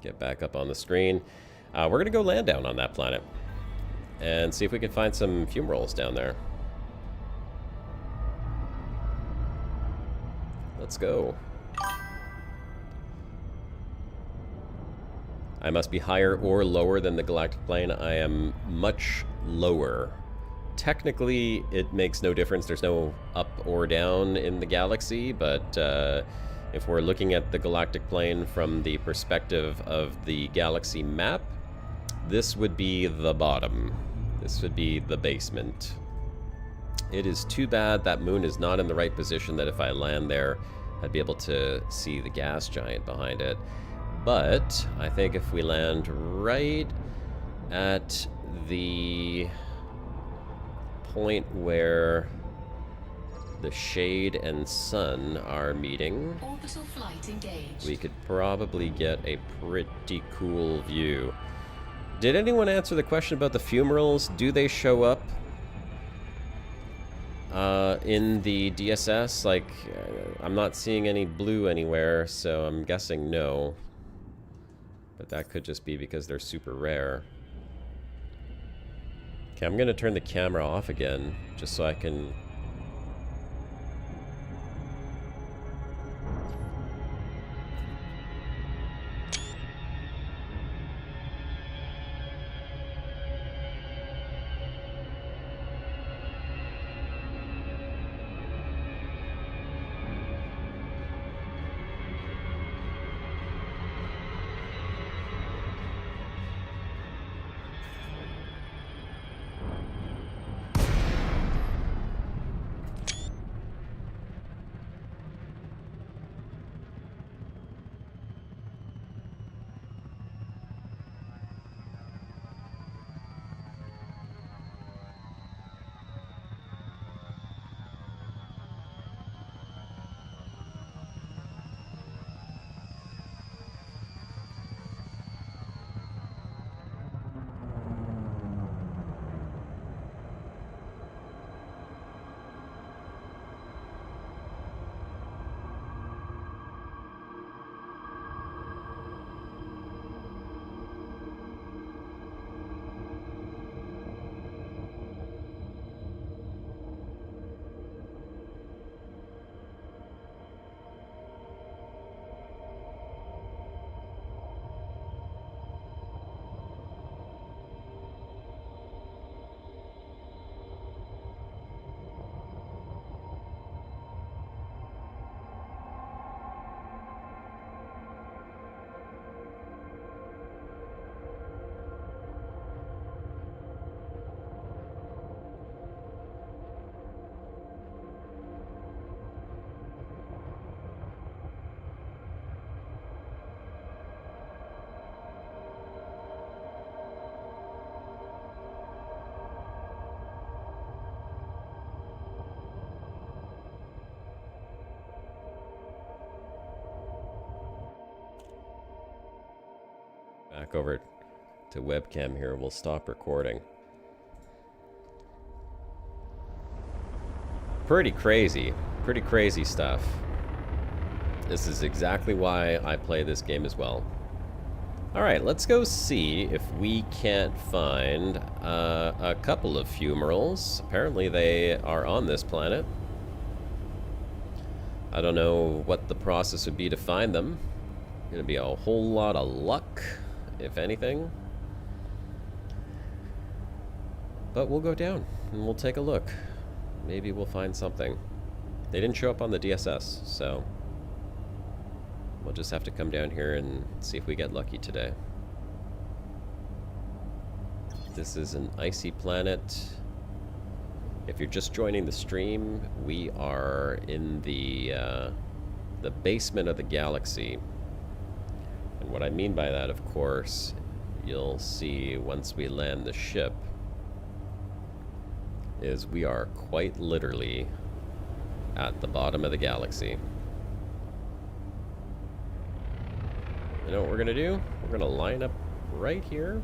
Get back up on the screen. We're going to go land down on that planet and see if we can find some fumaroles down there. Let's go. I must be higher or lower than the galactic plane. I am much lower. Technically, it makes no difference. There's no up or down in the galaxy, but if we're looking at the galactic plane from the perspective of the galaxy map, this would be the bottom. This would be the basement. It is too bad that moon is not in the right position, that if I land there, I'd be able to see the gas giant behind it. But I think if we land right at the point where the shade and sun are meeting, Orbital flight engaged. we could probably get a pretty cool view. Did anyone answer the question about the fumaroles? Do they show up in the DSS? Like, I'm not seeing any blue anywhere, so I'm guessing no. But that could just be because they're super rare. Okay, I'm gonna turn the camera off again, just so I can... Back over to webcam here. We'll stop recording. Pretty crazy stuff. This is exactly why I play this game as well. Alright, let's go see if we can't find a couple of fumaroles. Apparently they are on this planet. I don't know what the process would be to find them. Gonna be a whole lot of luck, if anything. But we'll go down and we'll take a look. Maybe we'll find something. They didn't show up on the DSS, so we'll just have to come down here and see if we get lucky today. This is an icy planet. If you're just joining the stream, we are in the basement of the galaxy. And what I mean by that, of course, you'll see once we land the ship, is we are quite literally at the bottom of the galaxy. You know what we're gonna do? We're gonna line up right here.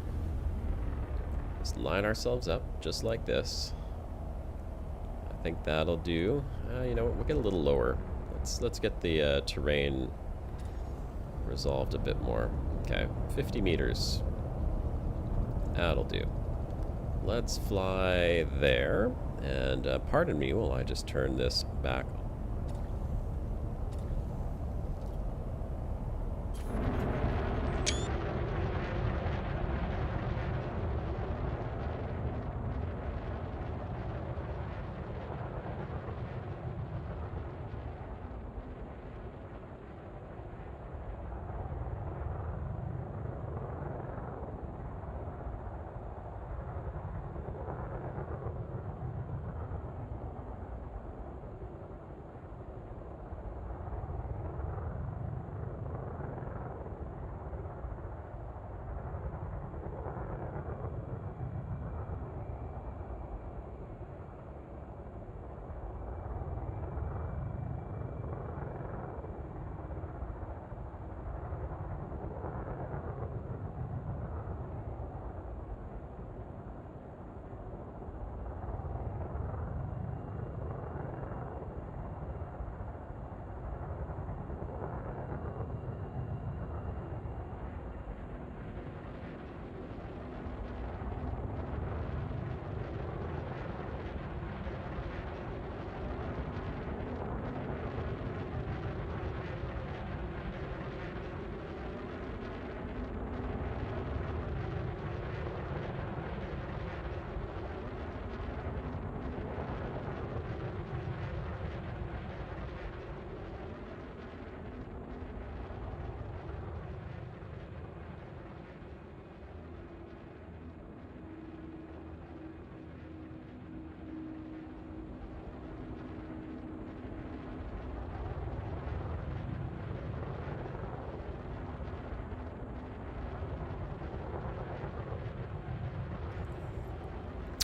Just line ourselves up just like this. I think that'll do. You know what? We'll get a little lower. Let's get the terrain resolved a bit more. Okay, 50 meters. That'll do. Let's fly there. And pardon me while I just turn this back.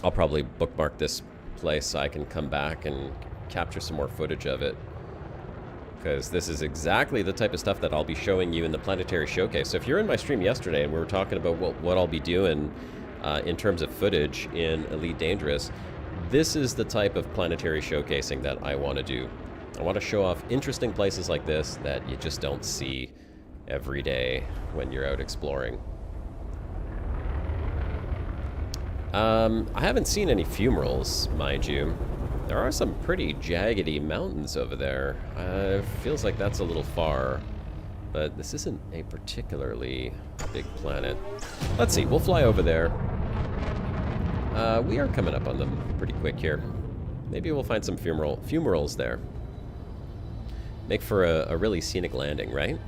I'll probably bookmark this place so I can come back and capture some more footage of it. Because this is exactly the type of stuff that I'll be showing you in the Planetary Showcase. So if you're in my stream yesterday and we were talking about what I'll be doing in terms of footage in Elite Dangerous, this is the type of planetary showcasing that I want to do. I want to show off interesting places like this that you just don't see every day when you're out exploring. I haven't seen any fumaroles, mind you. There are some pretty jaggedy mountains over there. Feels like that's a little far, but this isn't a particularly big planet. Let's see, we'll fly over there. We are coming up on them pretty quick here. Maybe we'll find some fumaroles there. Make for a really scenic landing, right?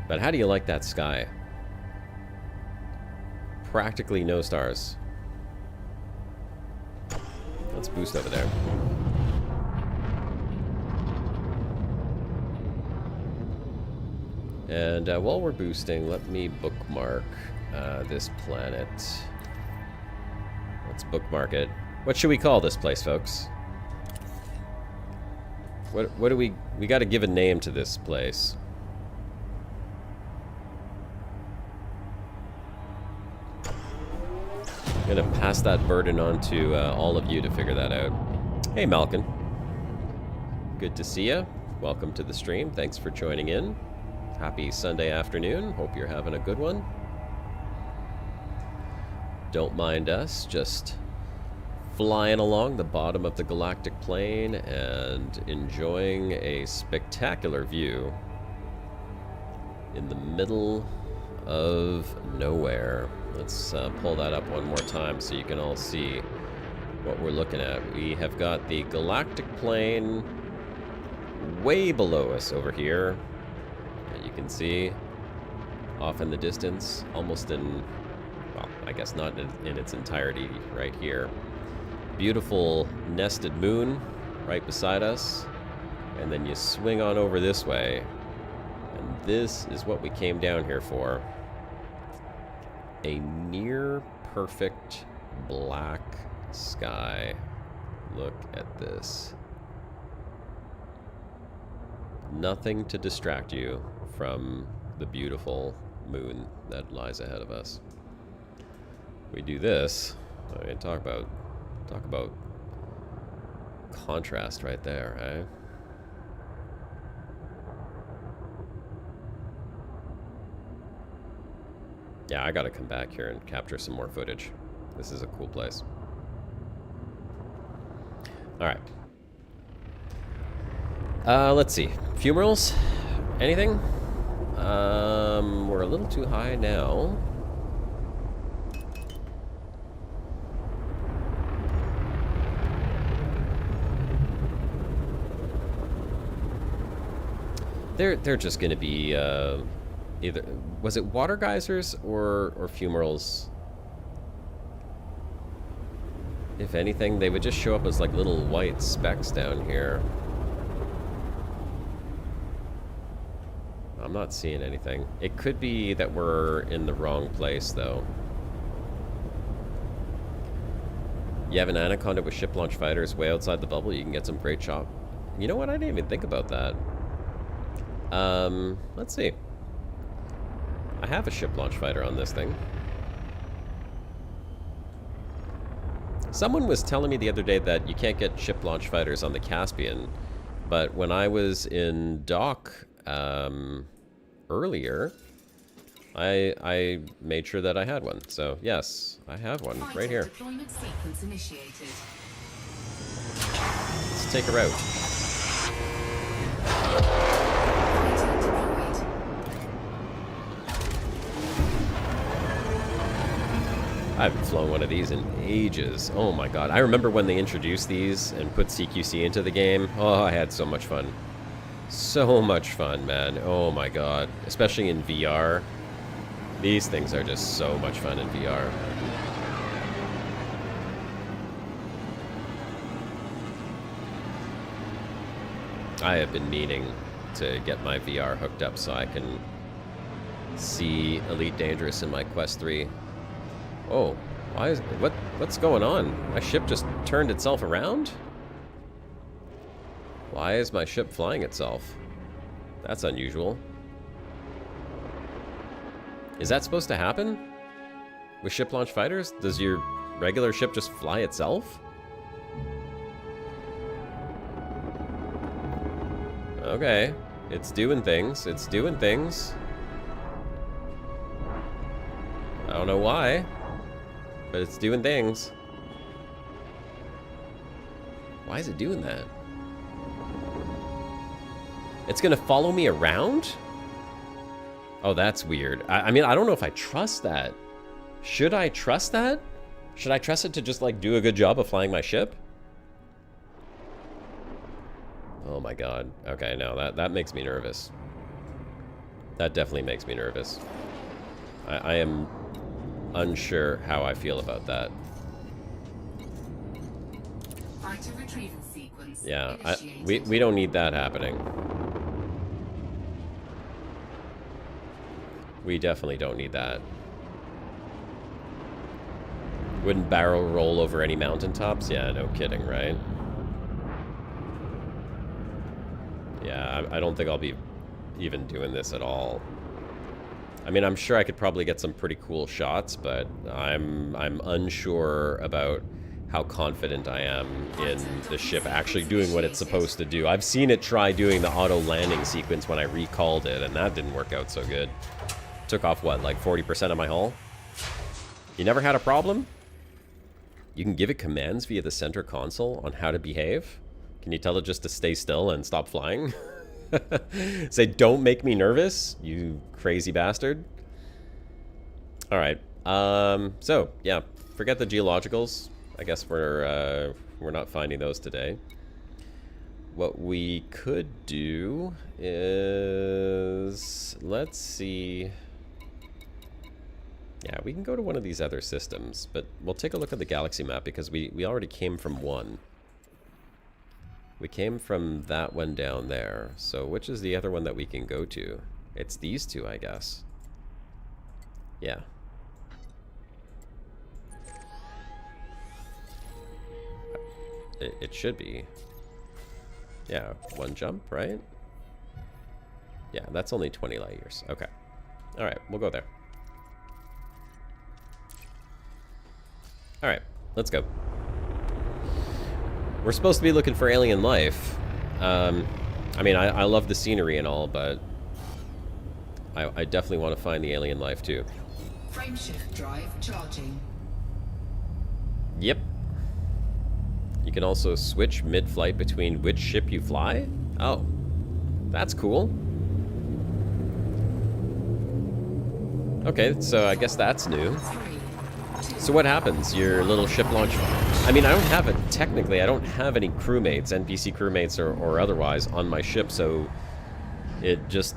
But how do you like that sky? Practically no stars. Let's boost over there. And while we're boosting, let me bookmark this planet. Let's bookmark it. What should we call this place, folks? What do we got to give a name to this place. I'm gonna pass that burden on to all of you to figure that out. Hey, Malkin. Good to see you. Welcome to the stream. Thanks for joining in. Happy Sunday afternoon. Hope you're having a good one. Don't mind us, just flying along the bottom of the galactic plane and enjoying a spectacular view in the middle of nowhere. Let's pull that up one more time so you can all see what we're looking at. We have got the galactic plane way below us over here. You can see off in the distance, almost in, well, I guess not in its entirety right here. Beautiful nested moon right beside us. And then you swing on over this way. And this is what we came down here for. A near perfect black sky. Look at this. Nothing to distract you from the beautiful moon that lies ahead of us. We do this. I mean, talk about contrast right there, eh? Yeah, I gotta come back here and capture some more footage. This is a cool place. Alright. Let's see. Fumerals? Anything? We're a little too high now. They're just gonna be either, was it water geysers or fumerals? If anything, they would just show up as like little white specks down here. I'm not seeing anything. It could be that we're in the wrong place, though. You have an anaconda with ship launch fighters way outside the bubble. You can get some great shot. You know what? I didn't even think about that. Let's see. I have a ship launch fighter on this thing. Someone was telling me the other day that you can't get ship launch fighters on the Caspian, but when I was in dock earlier, I made sure that I had one. So yes, I have one right here. Deployment sequence initiated. Let's take her out. Fighter deployed. I haven't flown one of these in ages. Oh my god. I remember when they introduced these and put CQC into the game. Oh, I had so much fun. So much fun, man. Oh my god. Especially in VR. These things are just so much fun in VR. I have been meaning to get my VR hooked up so I can see Elite Dangerous in my Quest 3. Oh, why is what's going on? My ship just turned itself around? Why is my ship flying itself? That's unusual. Is that supposed to happen? With ship launch fighters? Does your regular ship just fly itself? Okay. It's doing things. It's doing things. I don't know why, but it's doing things. Why is it doing that? It's gonna follow me around? Oh, that's weird. I mean, I don't know if I trust that. Should I trust that? Should I trust it to just, like, do a good job of flying my ship? Oh my god. Okay, no, that makes me nervous. That definitely makes me nervous. I am unsure how I feel about that. Fighter retrieval sequence Yeah, initiated. we don't need that happening. We definitely don't need that. Wouldn't barrel roll over any mountaintops? Yeah, no kidding, right? Yeah, I don't think I'll be even doing this at all. I mean, I'm sure I could probably get some pretty cool shots, but I'm unsure about how confident I am in the ship actually doing what it's supposed to do. I've seen it try doing the auto landing sequence when I recalled it, and that didn't work out so good. Took off, what, like 40% of my hull? You never had a problem? You can give it commands via the center console on how to behave? Can you tell it just to stay still and stop flying? Say, don't make me nervous, you crazy bastard. Alright, so, yeah, forget the geologicals. I guess we're not finding those today. What we could do is, let's see. Yeah, we can go to one of these other systems, but we'll take a look at the galaxy map because we already came from one. We came from that one down there. So which is the other one that we can go to? It's these two, I guess. Yeah. It should be. Yeah, one jump, right? Yeah, that's only 20 light years. Okay. All right, we'll go there. All right, let's go. We're supposed to be looking for alien life. I mean, I love the scenery and all, but I definitely want to find the alien life too. Frameshift drive charging. Yep. You can also switch mid-flight between which ship you fly? Oh, that's cool. Okay, so I guess that's new. So what happens? Your little ship launch... I mean, I don't have it... Technically, I don't have any crewmates, NPC crewmates or otherwise, on my ship, so it just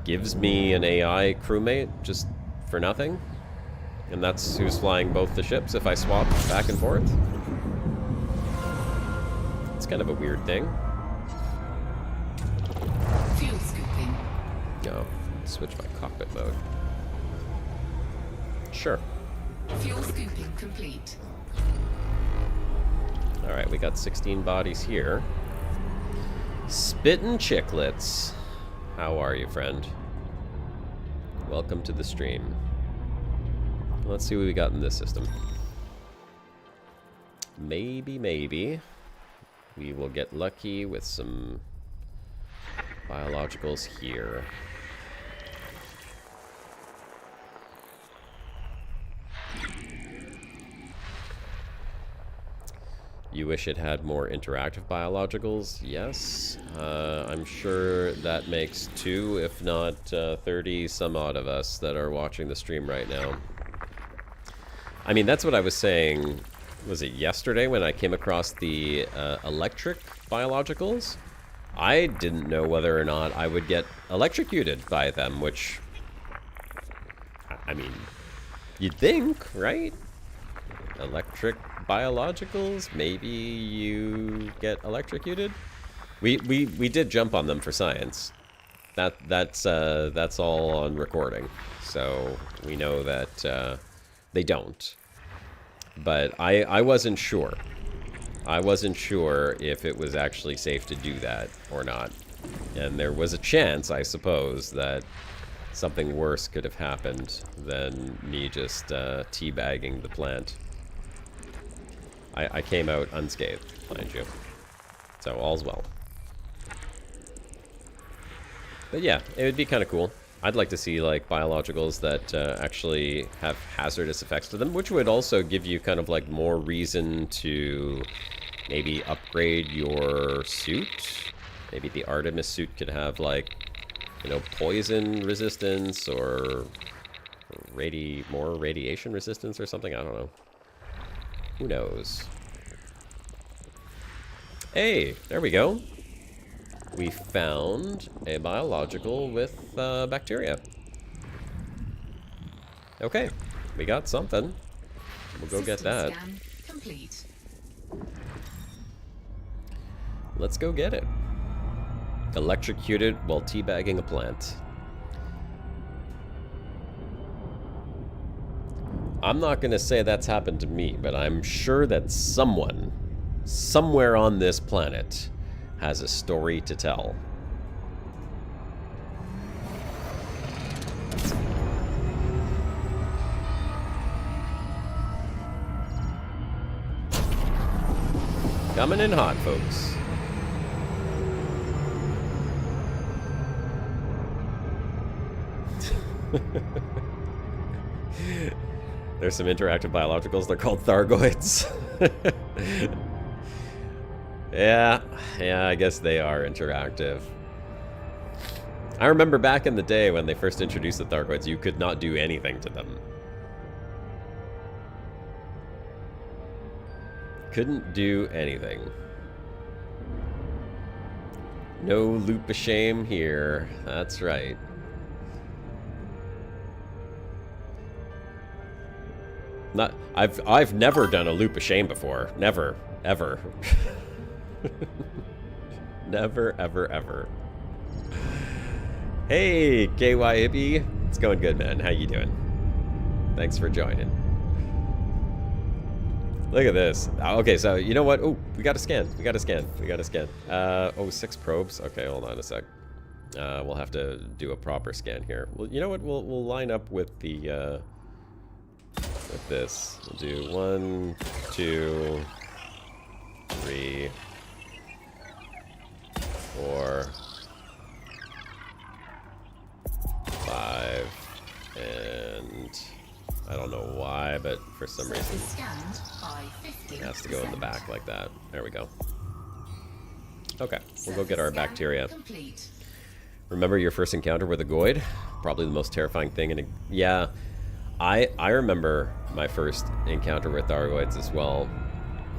gives me an AI crewmate just for nothing. And that's who's flying both the ships if I swap back and forth. It's kind of a weird thing. Fuel scooping. No, switch my cockpit mode. Sure. Fuel scooping complete. Alright, we got 16 bodies here. Spittin' Chicklets. How are you, friend? Welcome to the stream. Let's see what we got in this system. Maybe we will get lucky with some biologicals here. You wish it had more interactive biologicals? Yes. I'm sure that makes 2, if not 30 some odd of us that are watching the stream right now. I mean, that's what I was saying, was it yesterday when I came across the electric biologicals? I didn't know whether or not I would get electrocuted by them, which, I mean, you'd think, right? Electric biologicals, maybe you get electrocuted. We did jump on them for science. That's all on recording, so we know that they don't. But I wasn't sure. I wasn't sure if it was actually safe to do that or not, and there was a chance, I suppose, that something worse could have happened than me just teabagging the plant. I came out unscathed, mind you. So all's well. But yeah, it would be kind of cool. I'd like to see like biologicals that actually have hazardous effects to them, which would also give you kind of like more reason to maybe upgrade your suit. Maybe the Artemis suit could have like, you know, poison resistance or more radiation resistance or something. I don't know. Who knows? Hey, there we go. We found a biological with bacteria. Okay, we got something. We'll go get that. Scan complete. Let's go get it. Electrocuted while teabagging a plant. I'm not going to say that's happened to me, but I'm sure that someone, somewhere on this planet, has a story to tell. Coming in hot, folks. There's some interactive biologicals. They're called Thargoids. Yeah, I guess they are interactive. I remember back in the day when they first introduced the Thargoids, you could not do anything to them. Couldn't do anything. No loop of shame here. That's right. I've never done a loop of shame before. Never, ever. Never, ever, ever. Hey, KY Hippie. It's going good, man. How you doing? Thanks for joining. Look at this. Okay, so you know what? Oh, we got to scan. We got to scan. We got to scan. Oh, 6 probes. Okay, hold on a sec. We'll have to do a proper scan here. Well, you know what? We'll line up with the with this. We'll do 1, 2, 3, 4, 5, and I don't know why, but for some reason Scanned by 50%. it has to go in the back like that. There we go. Okay, we'll go get our bacteria. Complete. Remember your first encounter with a Goid? Probably the most terrifying thing in a... Yeah, I remember my first encounter with Thargoids as well.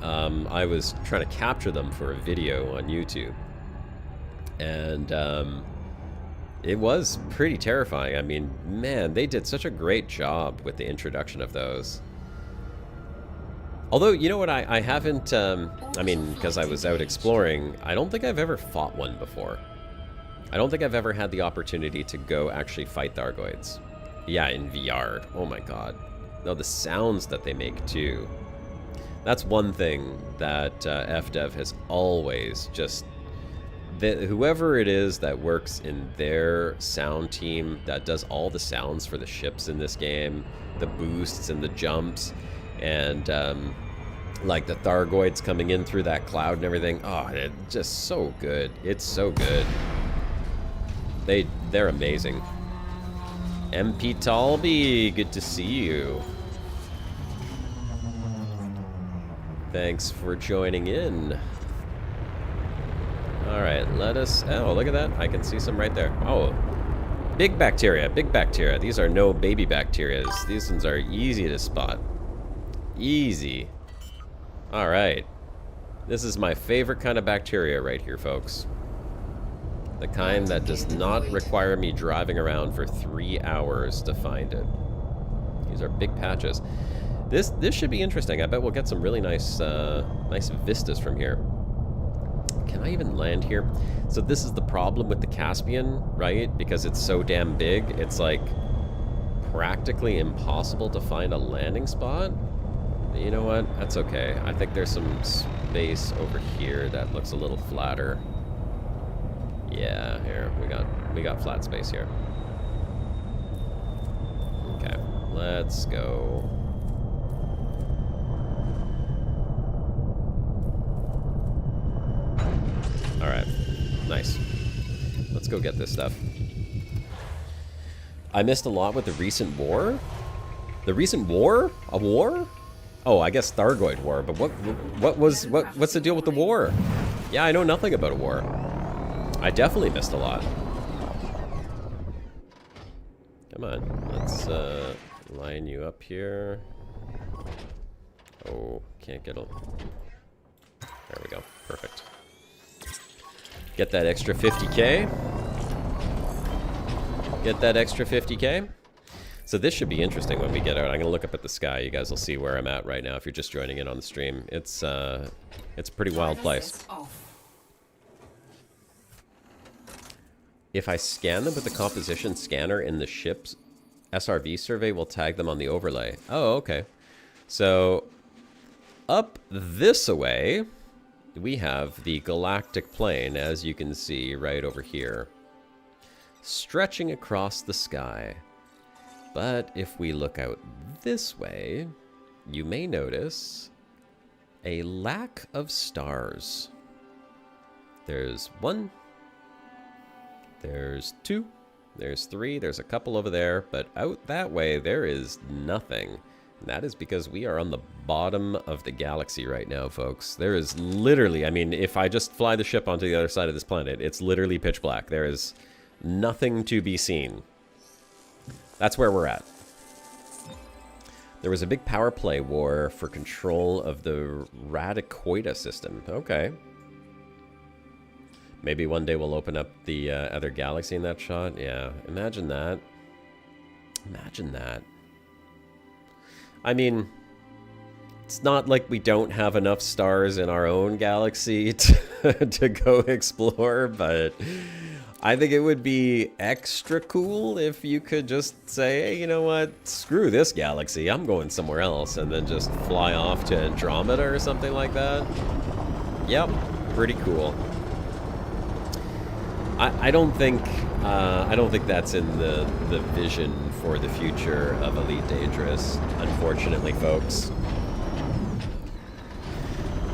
I was trying to capture them for a video on YouTube. And it was pretty terrifying. I mean, man, they did such a great job with the introduction of those. Although, you know what, I haven't, I mean, because I was out exploring, I don't think I've ever fought one before. I don't think I've ever had the opportunity to go actually fight Thargoids. Yeah, in VR. Oh my god. No, the sounds that they make, too. That's one thing that FDev has always just... whoever it is that works in their sound team that does all the sounds for the ships in this game, the boosts and the jumps, and like the Thargoids coming in through that cloud and everything. Oh, it's just so good. It's so good. They're amazing. MP Talby, good to see you. Thanks for joining in. Alright, let us... Oh, look at that. I can see some right there. Oh, big bacteria, big bacteria. These are no baby bacterias. These ones are easy to spot. Easy. Alright. This is my favorite kind of bacteria right here, folks. The kind that does not require me driving around for 3 hours to find it. These are big patches. This should be interesting. I bet we'll get some really nice nice vistas from here. Can I even land here? So this is the problem with the Caspian, right? Because it's so damn big, it's like practically impossible to find a landing spot. But you know what? That's okay. I think there's some space over here that looks a little flatter. Yeah, here we got flat space here. Okay, let's go. All right, nice. Let's go get this stuff. I missed a lot with the recent war. The recent war? A war? Oh, I guess Thargoid war. But what's the deal with the war? Yeah, I know nothing about a war. I definitely missed a lot. Come on, let's line you up here. Oh, can't get a... There we go, perfect. Get that extra 50k. Get that extra 50k. So this should be interesting when we get out. I'm gonna look up at the sky. You guys will see where I'm at right now if you're just joining in on the stream. It's a pretty wild place. If I scan them with the composition scanner in the ship's SRV survey, will tag them on the overlay. Oh, okay. So up this way, we have the galactic plane, as you can see right over here, stretching across the sky. But if we look out this way, you may notice a lack of stars. There's 1, there's 2, there's 3, there's a couple over there, but out that way there is nothing. And that is because we are on the bottom of the galaxy right now, folks. There is literally, I mean, if I just fly the ship onto the other side of this planet, it's literally pitch black. There is nothing to be seen. That's where we're at. There was a big power play war for control of the Radicoida system. Okay. Maybe one day we'll open up the other galaxy in that shot. Yeah, imagine that. Imagine that. I mean, it's not like we don't have enough stars in our own galaxy to go explore, but I think it would be extra cool if you could just say, hey, you know what, screw this galaxy, I'm going somewhere else, and then just fly off to Andromeda or something like that. Yep, pretty cool. I don't think that's in the vision for the future of Elite Dangerous, unfortunately, folks.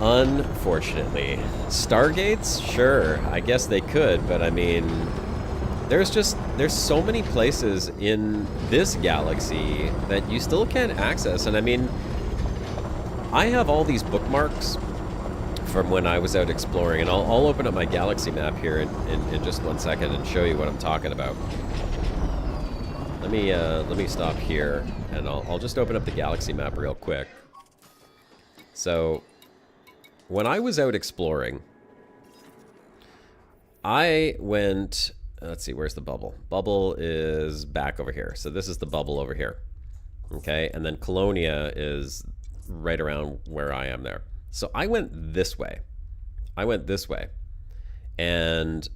Unfortunately. Stargates? Sure, I guess they could, but I mean, there's so many places in this galaxy that you still can't access. And I mean, I have all these bookmarks from when I was out exploring, and I'll open up my galaxy map here in just 1 second and show you what I'm talking about. Let me stop here, and I'll just open up the galaxy map real quick. So, when I was out exploring, I went... Let's see, where's the bubble? Bubble is back over here. So this is the bubble over here. Okay, and then Colonia is right around where I am there. So I went this way. I went this way. And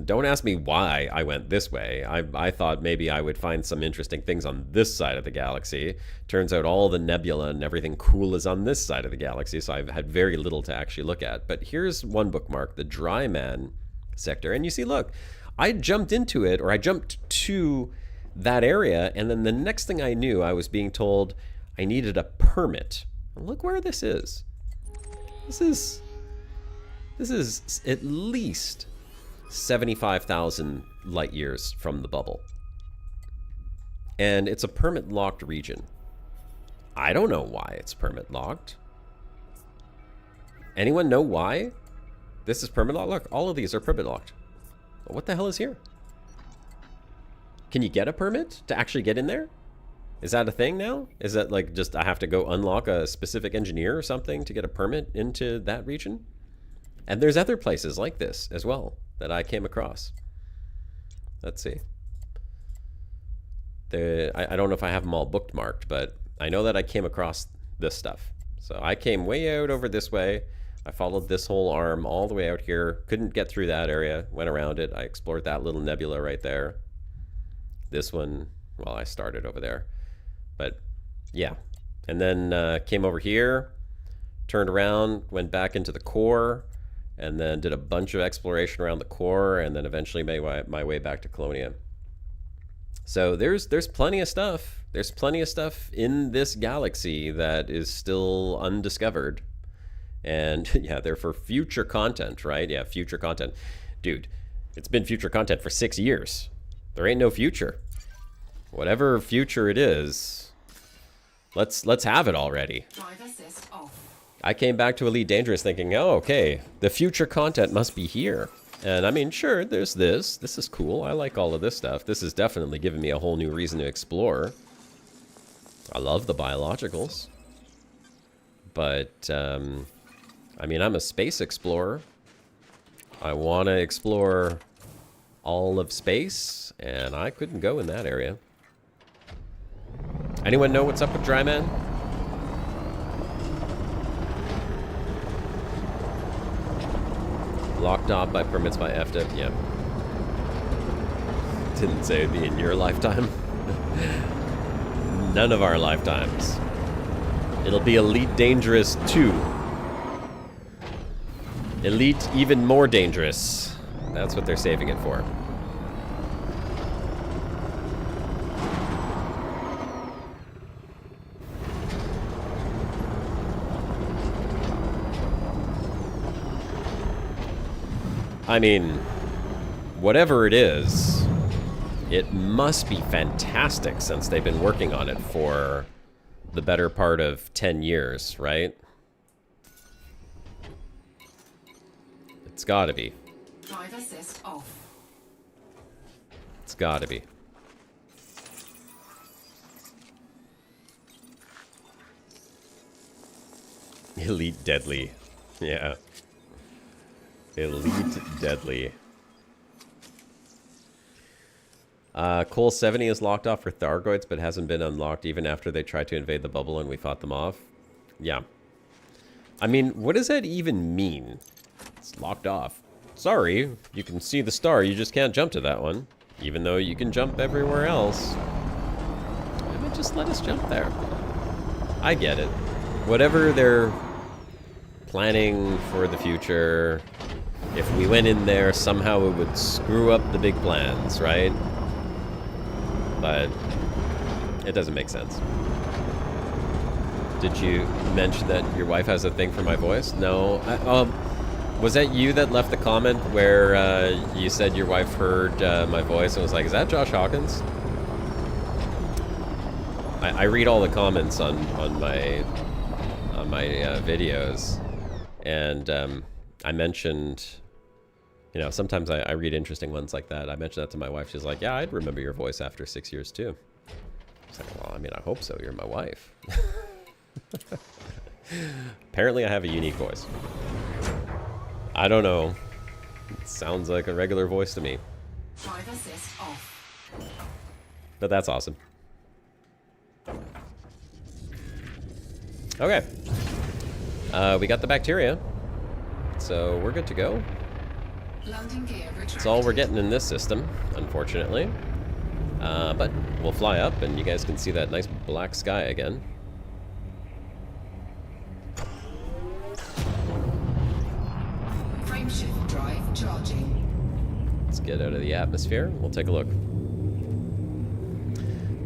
don't ask me why I went this way. I thought maybe I would find some interesting things on this side of the galaxy. Turns out all the nebula and everything cool is on this side of the galaxy, so I've had very little to actually look at. But here's one bookmark, the Dry Man sector. And you see, look, I jumped into it, or I jumped to that area, and then the next thing I knew, I was being told I needed a permit. Look where this is. This is at least 75,000 light years from the bubble. And it's a permit-locked region. I don't know why it's permit-locked. Anyone know why this is permit-locked? Look, all of these are permit-locked. What the hell is here? Can you get a permit to actually get in there? Is that a thing now? Is that like just I have to go unlock a specific engineer or something to get a permit into that region? And there's other places like this as well that I came across. Let's see. I don't know if I have them all bookmarked, but I know that I came across this stuff. So I came way out over this way. I followed this whole arm all the way out here. Couldn't get through that area. Went around it. I explored that little nebula right there. This one, well, I started over there. But, yeah. And then came over here. Turned around. Went back into the core. And then did a bunch of exploration around the core. And then eventually made my way back to Colonia. So there's plenty of stuff. There's plenty of stuff in this galaxy that is still undiscovered. And yeah, they're for future content, right? Yeah, future content. Dude, it's been future content for 6 years. There ain't no future. Whatever future it is, let's have it already. Drive assist off. I came back to Elite Dangerous thinking, oh, okay, the future content must be here. And I mean, sure, there's this. This is cool. I like all of this stuff. This is definitely giving me a whole new reason to explore. I love the biologicals. But, I mean, I'm a space explorer. I want to explore all of space, and I couldn't go in that area. Anyone know what's up with Dry Man? Locked off by permits by FDIP, yeah. Didn't say it'd be in your lifetime. None of our lifetimes. It'll be Elite Dangerous 2. Elite even more dangerous. That's what they're saving it for. I mean, whatever it is, it must be fantastic since they've been working on it for the better part of 10 years, right? It's gotta be. Drive assist off. It's gotta be. Elite Deadly. Yeah. Elite Deadly. Cole 70 is locked off for Thargoids, but hasn't been unlocked even after they tried to invade the bubble and we fought them off. Yeah. I mean, what does that even mean? It's locked off. Sorry, you can see the star, you just can't jump to that one. Even though you can jump everywhere else. Maybe just let us jump there. I get it. Whatever they're planning for the future, if we went in there, somehow it would screw up the big plans, right? But it doesn't make sense. Did you mention that your wife has a thing for my voice? No. Was that you that left the comment where you said your wife heard my voice and was like, is that Josh Hawkins? I read all the comments on my videos, and I mentioned, you know, sometimes I read interesting ones like that. I mentioned that to my wife. She's like, yeah, I'd remember your voice after 6 years too. I was like, well, I mean, I hope so. You're my wife. Apparently I have a unique voice. I don't know. It sounds like a regular voice to me. Drive assist off. But that's awesome. Okay. We got the bacteria. So we're good to go. Landing gear retracted. That's all we're getting in this system, unfortunately. But we'll fly up and you guys can see that nice black sky again. Frameshift drive charging. Let's get out of the atmosphere. We'll take a look.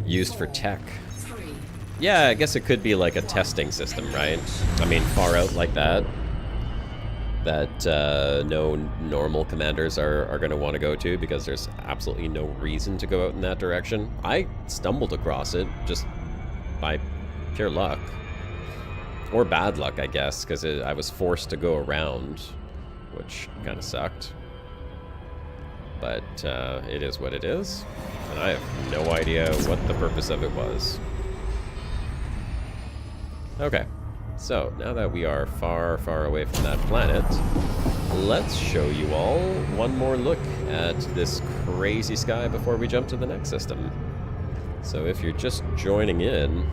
Used for tech. 3. Yeah, I guess it could be like a testing system, right? I mean, far out like that. That no normal commanders are going to want to go to because there's absolutely no reason to go out in that direction. I stumbled across it just by pure luck. Or bad luck, I guess, because I was forced to go around, which kind of sucked. But it is what it is, and I have no idea what the purpose of it was. Okay. So, now that we are far, far away from that planet, let's show you all one more look at this crazy sky before we jump to the next system. So if you're just joining in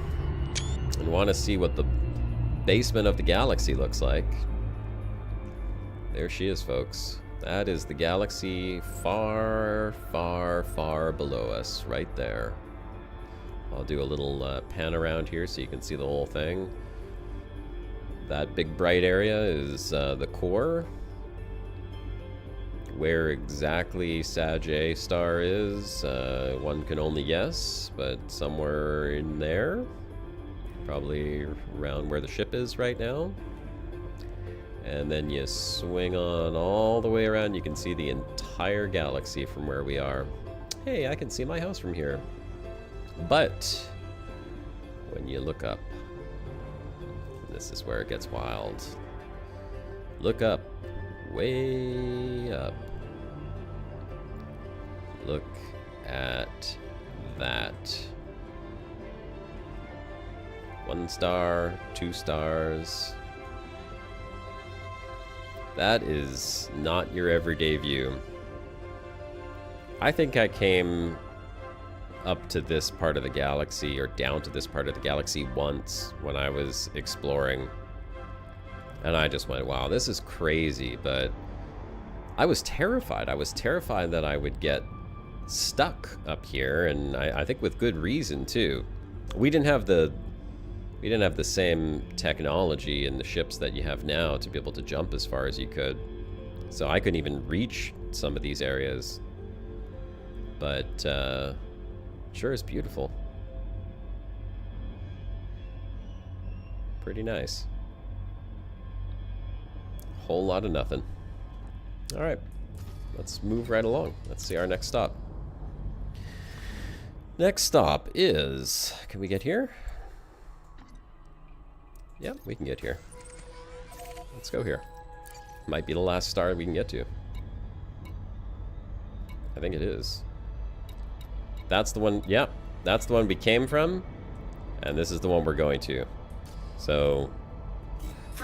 and want to see what the basement of the galaxy looks like, there she is, folks. That is the galaxy far, far, far below us, right there. I'll do a little pan around here so you can see the whole thing. That big bright area is the core. Where exactly Sag A star is, one can only guess, but somewhere in there. Probably around where the ship is right now. And then you swing on all the way around, you can see the entire galaxy from where we are. Hey, I can see my house from here. But when you look up, this is where it gets wild. Look up. Way up. Look at that. 1 star, 2 stars. That is not your everyday view. I think I came up to this part of the galaxy, or down to this part of the galaxy once when I was exploring. And I just went, wow, this is crazy, but I was terrified. I was terrified that I would get stuck up here, and I think with good reason too. We didn't have the same technology in the ships that you have now to be able to jump as far as you could. So I couldn't even reach some of these areas. But sure is beautiful. Pretty nice. Whole lot of nothing. All right, let's move right along. Let's see our next stop. Next stop is, can we get here? Yep, we can get here. Let's go here. Might be the last star we can get to. I think it is. That's the one, yeah, that's the one we came from, and this is the one we're going to. So,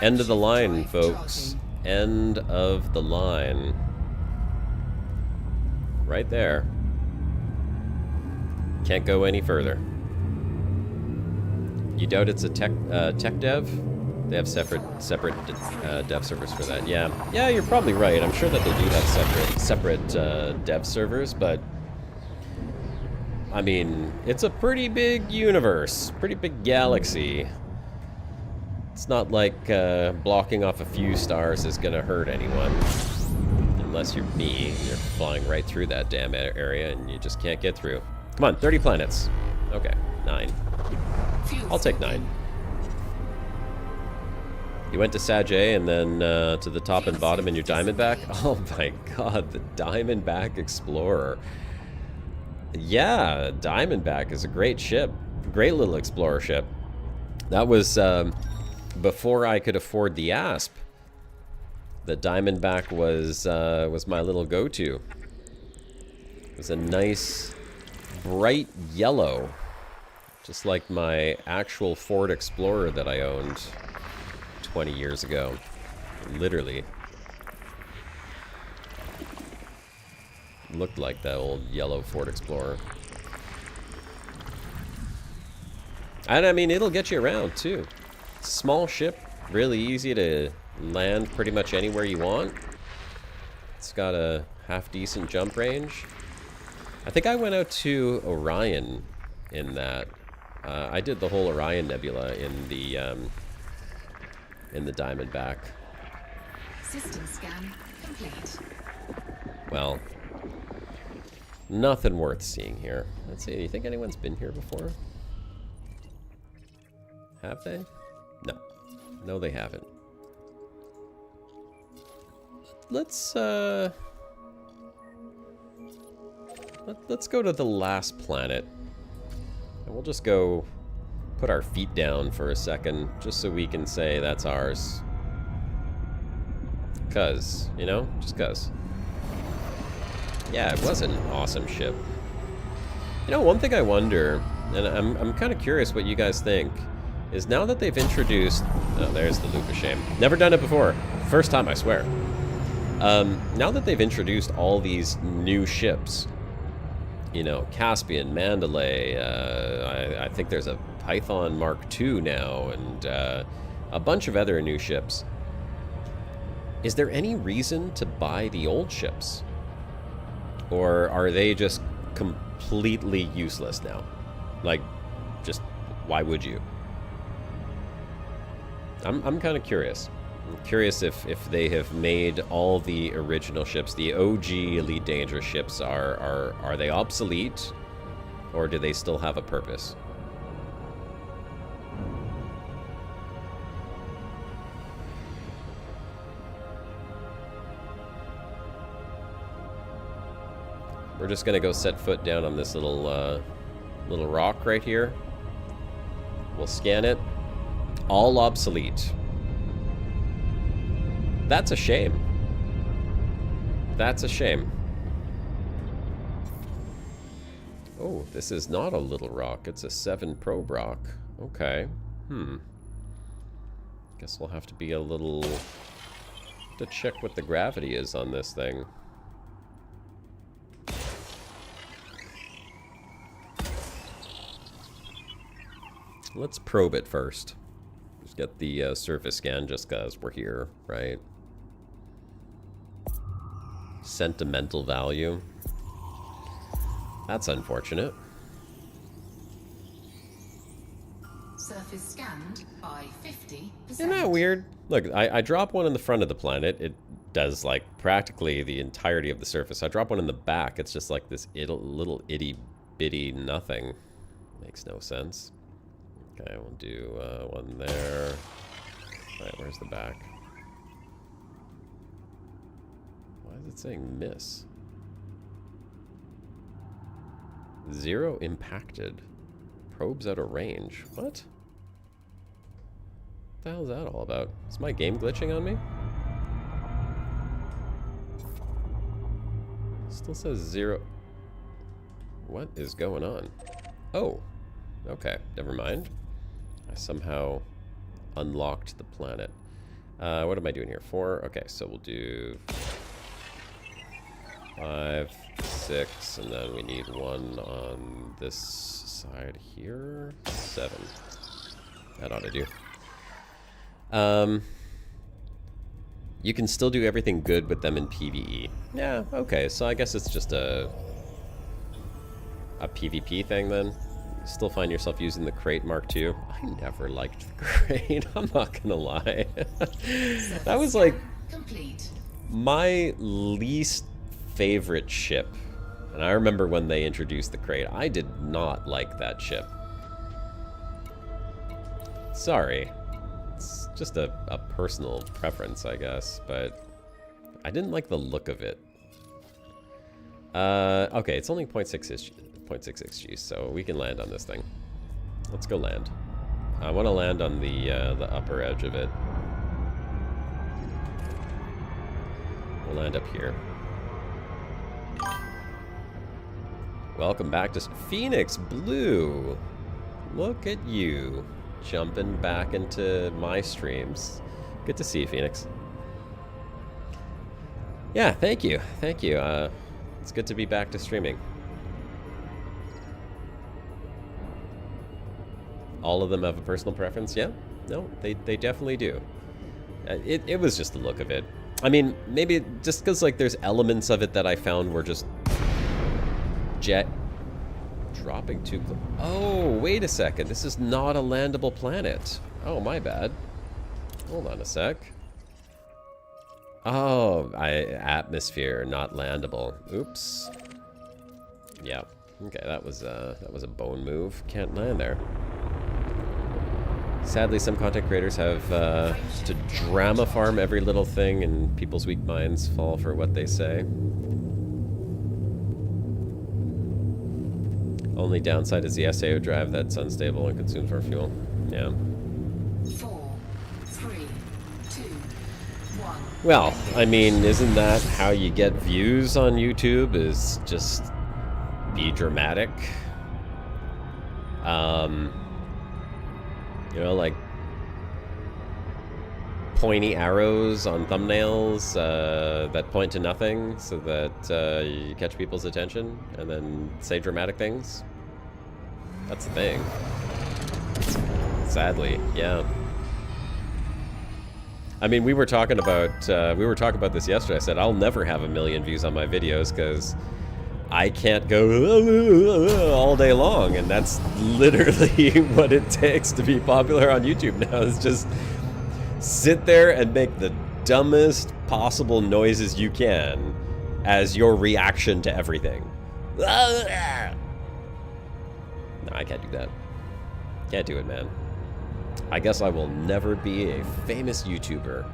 end of the line, folks. End of the line. Right there. Can't go any further. You doubt it's a tech dev? They have separate dev servers for that. Yeah, you're probably right. I'm sure that they do have separate dev servers, but I mean, it's a pretty big universe, pretty big galaxy. It's not like blocking off a few stars is gonna hurt anyone. Unless you're me, you're flying right through that damn area and you just can't get through. Come on, 30 planets. Okay, 9. I'll take 9. You went to Saj and then to the top and bottom in your Diamondback? Oh my god, the Diamondback Explorer. Yeah, Diamondback is a great ship. Great little explorer ship. That was before I could afford the Asp. The Diamondback was my little go-to. It was a nice, bright yellow. Just like my actual Ford Explorer that I owned 20 years ago. Literally. Looked like that old yellow Ford Explorer. And I mean, it'll get you around too. Small ship, really easy to land pretty much anywhere you want. It's got a half-decent jump range. I think I went out to Orion in that. I did the whole Orion Nebula in the Diamondback. System scan complete. Well, nothing worth seeing here. Let's see. Do you think anyone's been here before? Have they? No. No, they haven't. Let's let's go to the last planet. And we'll just go put our feet down for a second, just so we can say that's ours. 'Cause, you know, just 'cause. Yeah, it was an awesome ship. You know, one thing I wonder, and I'm kind of curious what you guys think, is now that they've introduced... Oh, there's the Loop of Shame. Never done it before. First time, I swear. Now that they've introduced all these new ships, you know, Caspian, Mandalay, I think there's a Python Mark II now, and a bunch of other new ships. Is there any reason to buy the old ships? Or are they just completely useless now? Like, just, why would you? I'm kind of curious. I'm curious if they have made all the original ships, the OG Elite Dangerous ships, are they obsolete? Or do they still have a purpose? We're just gonna go set foot down on this little little rock right here. We'll scan it. All obsolete. That's a shame. That's a shame. Oh, this is not a little rock. It's a 7 probe rock. Okay. Guess we'll have to be a little... to check what the gravity is on this thing. Let's probe it first. Just get the surface scan just because we're here, right? Sentimental value. That's unfortunate. Surface scanned by 50%. Isn't that weird? Look, I drop one in the front of the planet. It does, like, practically the entirety of the surface. I drop one in the back. It's just like this little itty-bitty nothing. Makes no sense. Okay, we'll do one there. Alright, where's the back? Why is it saying miss? 0 impacted. Probes out of range. What? What the hell is that all about? Is my game glitching on me? Still says 0. What is going on? Oh. Okay, never mind. I somehow unlocked the planet. What am I doing here? 4? Okay, so we'll do 5, 6, and then we need 1 on this side here. 7. That ought to do. You can still do everything good with them in PvE. Yeah, okay, so I guess it's just a PvP thing then. You still find yourself using the crate Mark II. I never liked the crate, I'm not gonna lie. That was like my least favorite ship. And I remember when they introduced the crate, I did not like that ship. Sorry. It's just a personal preference, I guess, but I didn't like the look of it. Okay, it's only 0.6 XG, so we can land on this thing. Let's go land. I want to land on the upper edge of it. We'll land up here. Welcome back to Phoenix Blue. Look at you, jumping back into my streams. Good to see you, Phoenix. Yeah, thank you. Thank you. It's good to be back to streaming. All of them have a personal preference? Yeah? No, they definitely do. It was just the look of it. I mean, maybe just because, like, there's elements of it that I found were just jet dropping too close. Oh, wait a second. This is not a landable planet. Oh, my bad. Hold on a sec. Oh, atmosphere, not landable. Oops. Yeah. Okay, that was a bone move. Can't land there. Sadly, some content creators have to drama farm every little thing, and people's weak minds fall for what they say. Only downside is the SAO drive that's unstable and consumes more fuel. Yeah. 4, 3, 2, 1. Well, I mean, isn't that how you get views on YouTube? Is just be dramatic. You know, like pointy arrows on thumbnails that point to nothing so that you catch people's attention and then say dramatic things. That's the thing. Sadly, yeah. I mean, we were talking about this yesterday. I said I'll never have 1 million views on my videos because I can't go all day long, and that's literally what it takes to be popular on YouTube now, is just sit there and make the dumbest possible noises you can as your reaction to everything. No, I can't do that. Can't do it, man. I guess I will never be a famous YouTuber.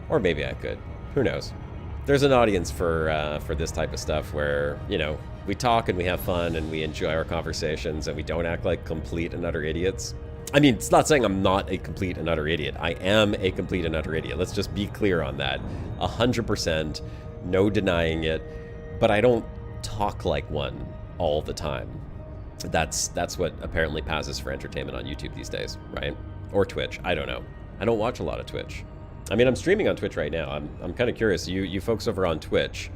Or maybe I could. Who knows? There's an audience for this type of stuff where, you know, we talk and we have fun and we enjoy our conversations and we don't act like complete and utter idiots. I mean, it's not saying I'm not a complete and utter idiot. I am a complete and utter idiot. Let's just be clear on that. 100%, no denying it. But I don't talk like one all the time. That's what apparently passes for entertainment on YouTube these days, right? Or Twitch. I don't know. I don't watch a lot of Twitch. I mean, I'm streaming on Twitch right now. I'm kind of curious. You folks over on Twitch,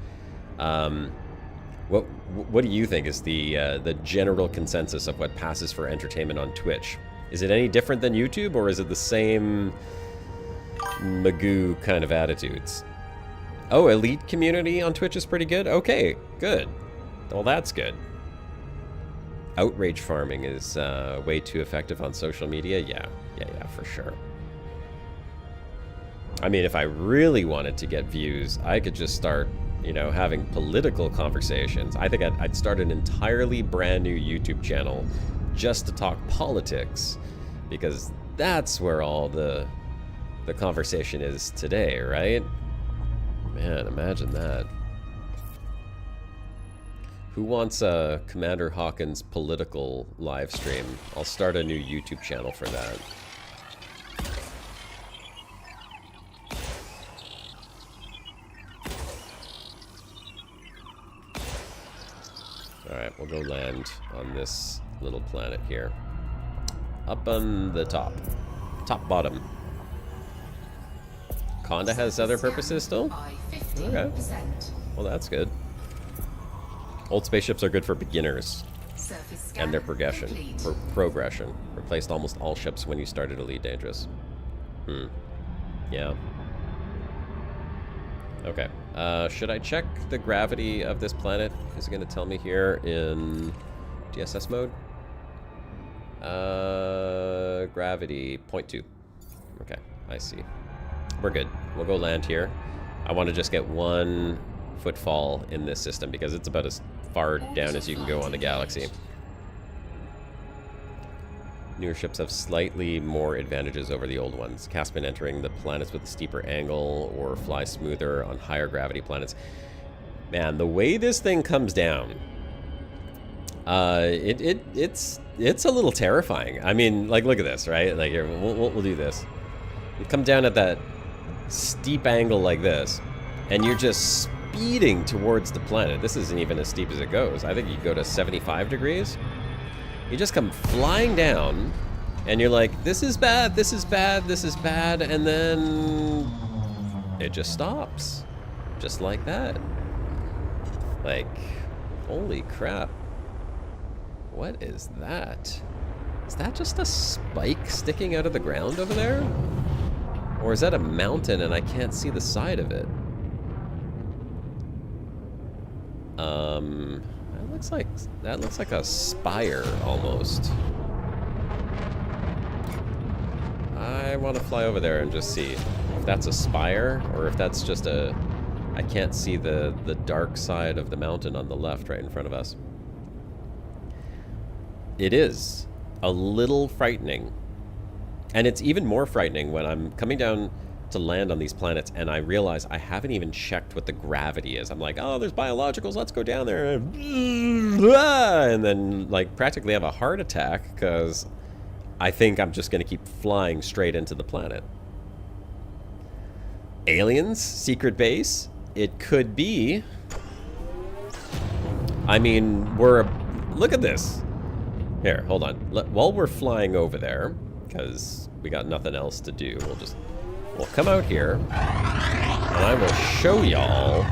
what do you think is the general consensus of what passes for entertainment on Twitch? Is it any different than YouTube, or is it the same Magoo kind of attitudes? Oh, elite community on Twitch is pretty good? Okay, good. Well, that's good. Outrage farming is way too effective on social media? Yeah, for sure. I mean, if I really wanted to get views, I could just start, you know, having political conversations. I think I'd start an entirely brand new YouTube channel just to talk politics, because that's where all the conversation is today, right? Man, imagine that. Who wants a Commander Hawkins political live stream? I'll start a new YouTube channel for that. Alright, we'll go land on this little planet here. Up on the top. Top bottom. Conda has other purposes still? Okay. Well, that's good. Old spaceships are good for beginners. And their progression. Progression. Replaced almost all ships when you started Elite Dangerous. Yeah. Okay. Should I check the gravity of this planet? Is it going to tell me here in DSS mode? Gravity 0.2. Okay, I see. We're good. We'll go land here. I want to just get one footfall in this system because it's about as far down as you can go on the galaxy. Newer ships have slightly more advantages over the old ones. Caspian entering the planets with a steeper angle or fly smoother on higher gravity planets. Man, the way this thing comes down, it's a little terrifying. I mean, like, look at this, right? Like, here, we'll do this. You come down at that steep angle like this, and you're just speeding towards the planet. This isn't even as steep as it goes. I think you go to 75 degrees. You just come flying down, and you're like, this is bad, this is bad, this is bad, and then it just stops. Just like that. Like, holy crap. What is that? Is that just a spike sticking out of the ground over there? Or is that a mountain and I can't see the side of it? That looks like a spire almost. I want to fly over there and just see if that's a spire or if that's just a... I can't see the dark side of the mountain on the left right in front of us. It is a little frightening. And it's even more frightening when I'm coming down to land on these planets and I realize I haven't even checked what the gravity is. I'm like, oh, there's biologicals, let's go down there. And then, like, practically have a heart attack because I think I'm just going to keep flying straight into the planet. Aliens? Secret base? It could be. I mean, look at this. Here, hold on. While we're flying over there, because we got nothing else to do, we'll come out here, and I will show y'all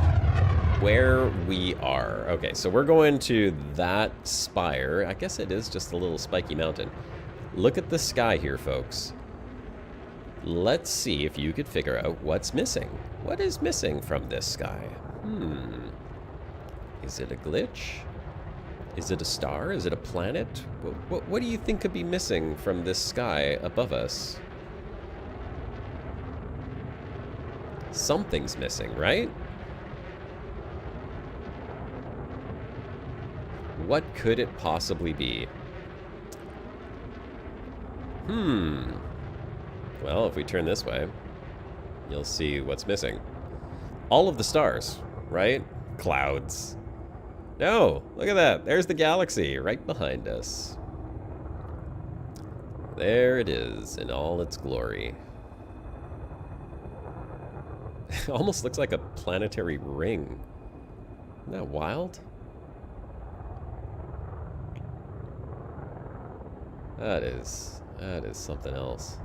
where we are. Okay, so we're going to that spire. I guess it is just a little spiky mountain. Look at the sky here, folks. Let's see if you could figure out what's missing. What is missing from this sky? Is it a glitch? Is it a star? Is it a planet? What do you think could be missing from this sky above us? Something's missing, right? What could it possibly be? Well, if we turn this way, you'll see what's missing. All of the stars, right? Clouds. No, look at that. There's the galaxy right behind us. There it is in all its glory. It almost looks like a planetary ring. Isn't that wild? That is something else.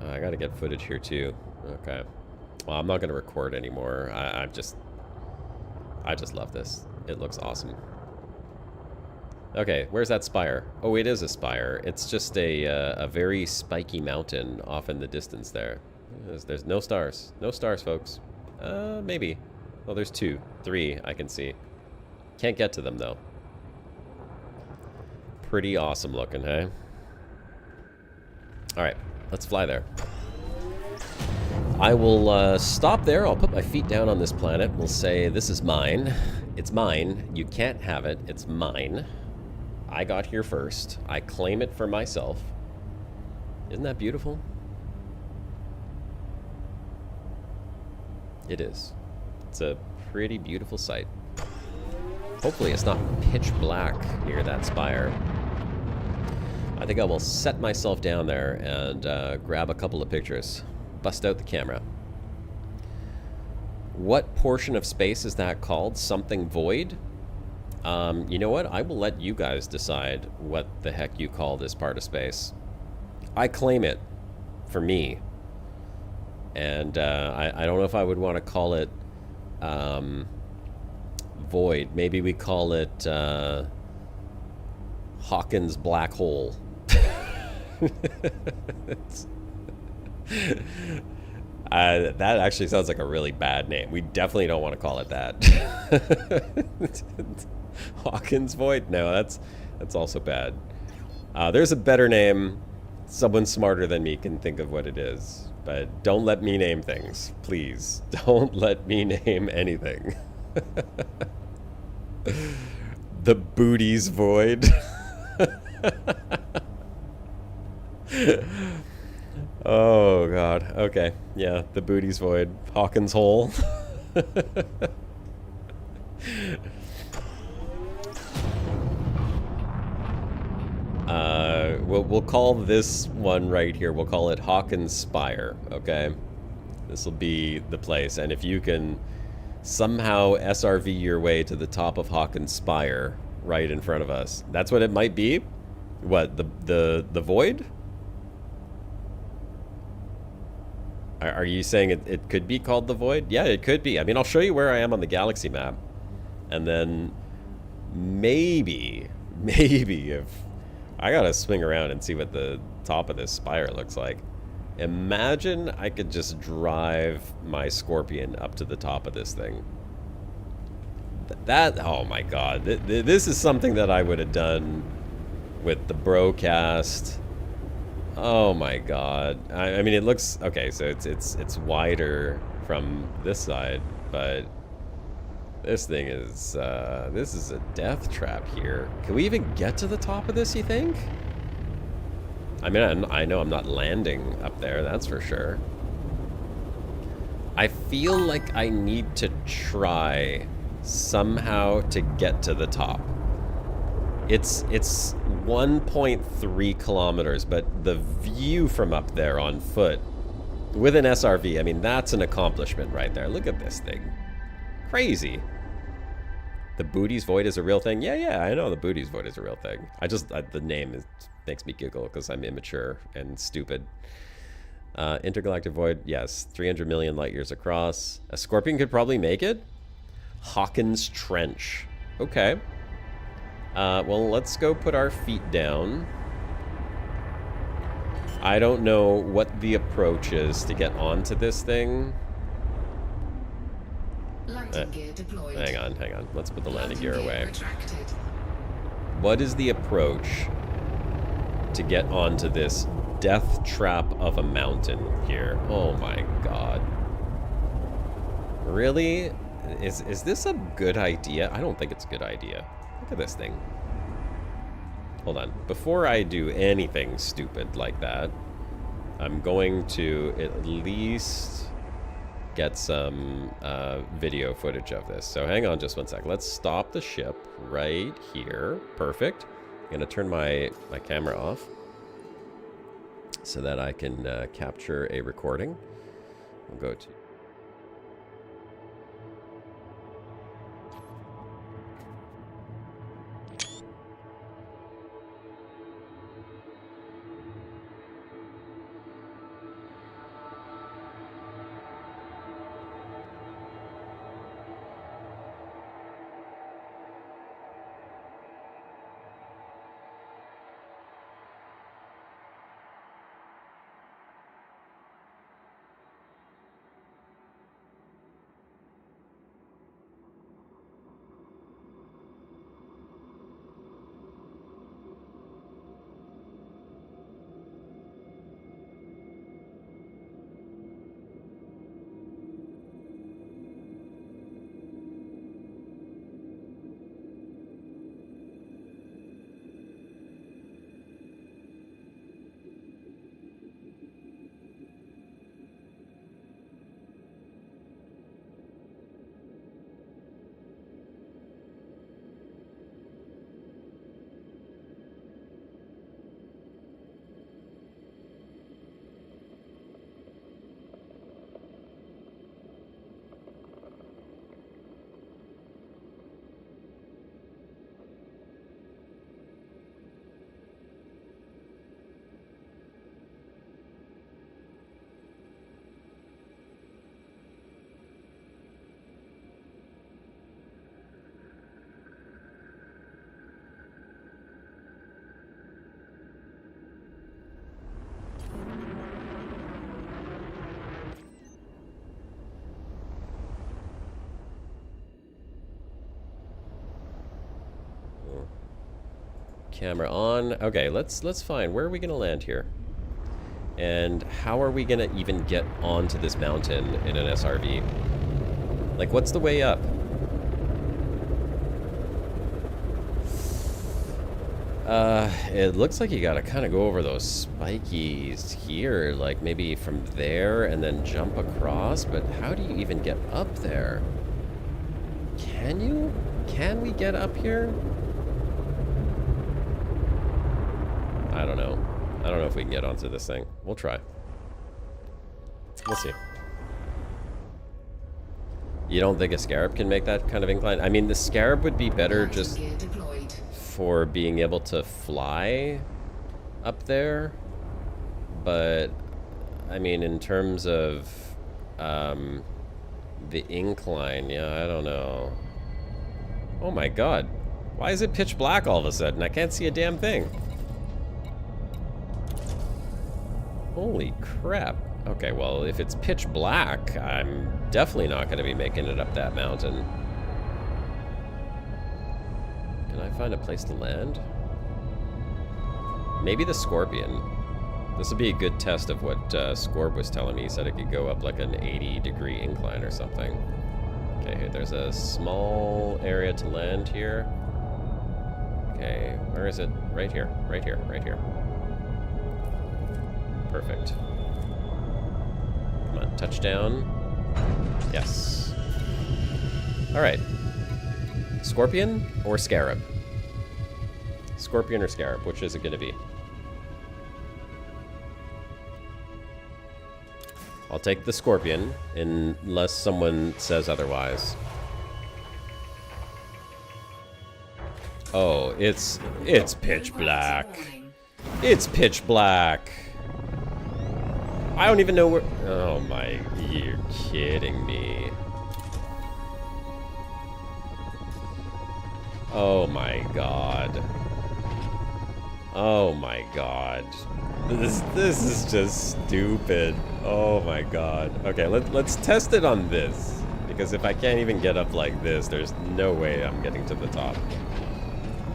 I gotta get footage here too. Okay. Well, I'm not gonna record anymore. I just love this. It looks awesome. Okay, where's that spire? Oh, it is a spire. It's just a very spiky mountain off in the distance there. There's no stars. No stars, folks. Maybe. Oh, there's 2. 3 I can see. Can't get to them, though. Pretty awesome looking, hey? Alright, let's fly there. I will stop there. I'll put my feet down on this planet. We'll say, this is mine. It's mine. You can't have it. It's mine. I got here first. I claim it for myself. Isn't that beautiful? It is. It's a pretty beautiful sight. Hopefully it's not pitch black near that spire. I think I will set myself down there and grab a couple of pictures. Bust out the camera. What portion of space is that called? Something void? You know what? I will let you guys decide what the heck you call this part of space. I claim it for me. And I don't know if I would want to call it void. Maybe we call it Hawkins black hole. That actually sounds like a really bad name. We definitely don't want to call it that. Hawkins void? No, that's also bad. There's a better name. Someone smarter than me can think of what it is. But don't let me name things, please. Don't let me name anything. The booty's void. Oh god. Okay. Yeah, the booty's void. Hawkins hole. We'll call this one right here. We'll call it Hawkins Spire. Okay. This will be the place, and if you can somehow SRV your way to the top of Hawkins Spire, right in front of us, that's what it might be. What, the void? Are you saying it could be called the void? Yeah, it could be. I mean, I'll show you where I am on the galaxy map, and then maybe if I gotta swing around and see what the top of this spire looks like. Imagine I could just drive my Scorpion up to the top of this thing. Oh my god, this is something that I would have done with the broadcast. Oh my god. I mean, it looks okay, so it's wider from this side, but this thing is this is a death trap here. Can we even get to the top of this, you think? I mean, I know I'm not landing up there, that's for sure. I feel like I need to try somehow to get to the top. It's 1.3 kilometers, but the view from up there on foot with an SRV, I mean, that's an accomplishment right there. Look at this thing. Crazy. The Booty's Void is a real thing? Yeah, I know the Booty's Void is a real thing. The name makes me giggle because I'm immature and stupid. Intergalactic Void, yes. 300 million light years across. A Scorpion could probably make it. Hawkins Trench. Okay. Well, let's go put our feet down. I don't know what the approach is to get onto this thing. Landing gear deployed. Hang on. Let's put the landing gear away. Retracted. What is the approach to get onto this death trap of a mountain here? Oh my god. Really? Is this a good idea? I don't think it's a good idea. Look at this thing. Hold on. Before I do anything stupid like that, I'm going to at least get some video footage of this. So hang on just one sec. Let's stop the ship right here. Perfect. I'm going to turn my camera off so that I can capture a recording. We'll go to... Camera on. Okay, let's find, where are we gonna land here? And how are we gonna even get onto this mountain in an SRV? Like, what's the way up? It looks like you gotta kind of go over those spikies here, like maybe from there and then jump across, but how do you even get up there? Can you? Can we get up here? I don't know. I don't know if we can get onto this thing. We'll try. We'll see. You don't think a scarab can make that kind of incline? I mean, the scarab would be better just for being able to fly up there. But, I mean, in terms of the incline, yeah, I don't know. Oh my god. Why is it pitch black all of a sudden? I can't see a damn thing. Holy crap. Okay, well, if it's pitch black, I'm definitely not going to be making it up that mountain. Can I find a place to land? Maybe the Scorpion. This would be a good test of what Scorb was telling me. He said it could go up like an 80-degree incline or something. Okay, there's a small area to land here. Okay, where is it? Right here, right here, right here. Perfect. Come on, touchdown. Yes. Alright. Scorpion or Scarab? Scorpion or Scarab, which is it going to be? I'll take the Scorpion, unless someone says otherwise. Oh, it's pitch black. It's pitch black. I don't even know where... Oh my... You're kidding me. Oh my god. Oh my god. This is just stupid. Oh my god. Okay, let's test it on this. Because if I can't even get up like this, there's no way I'm getting to the top.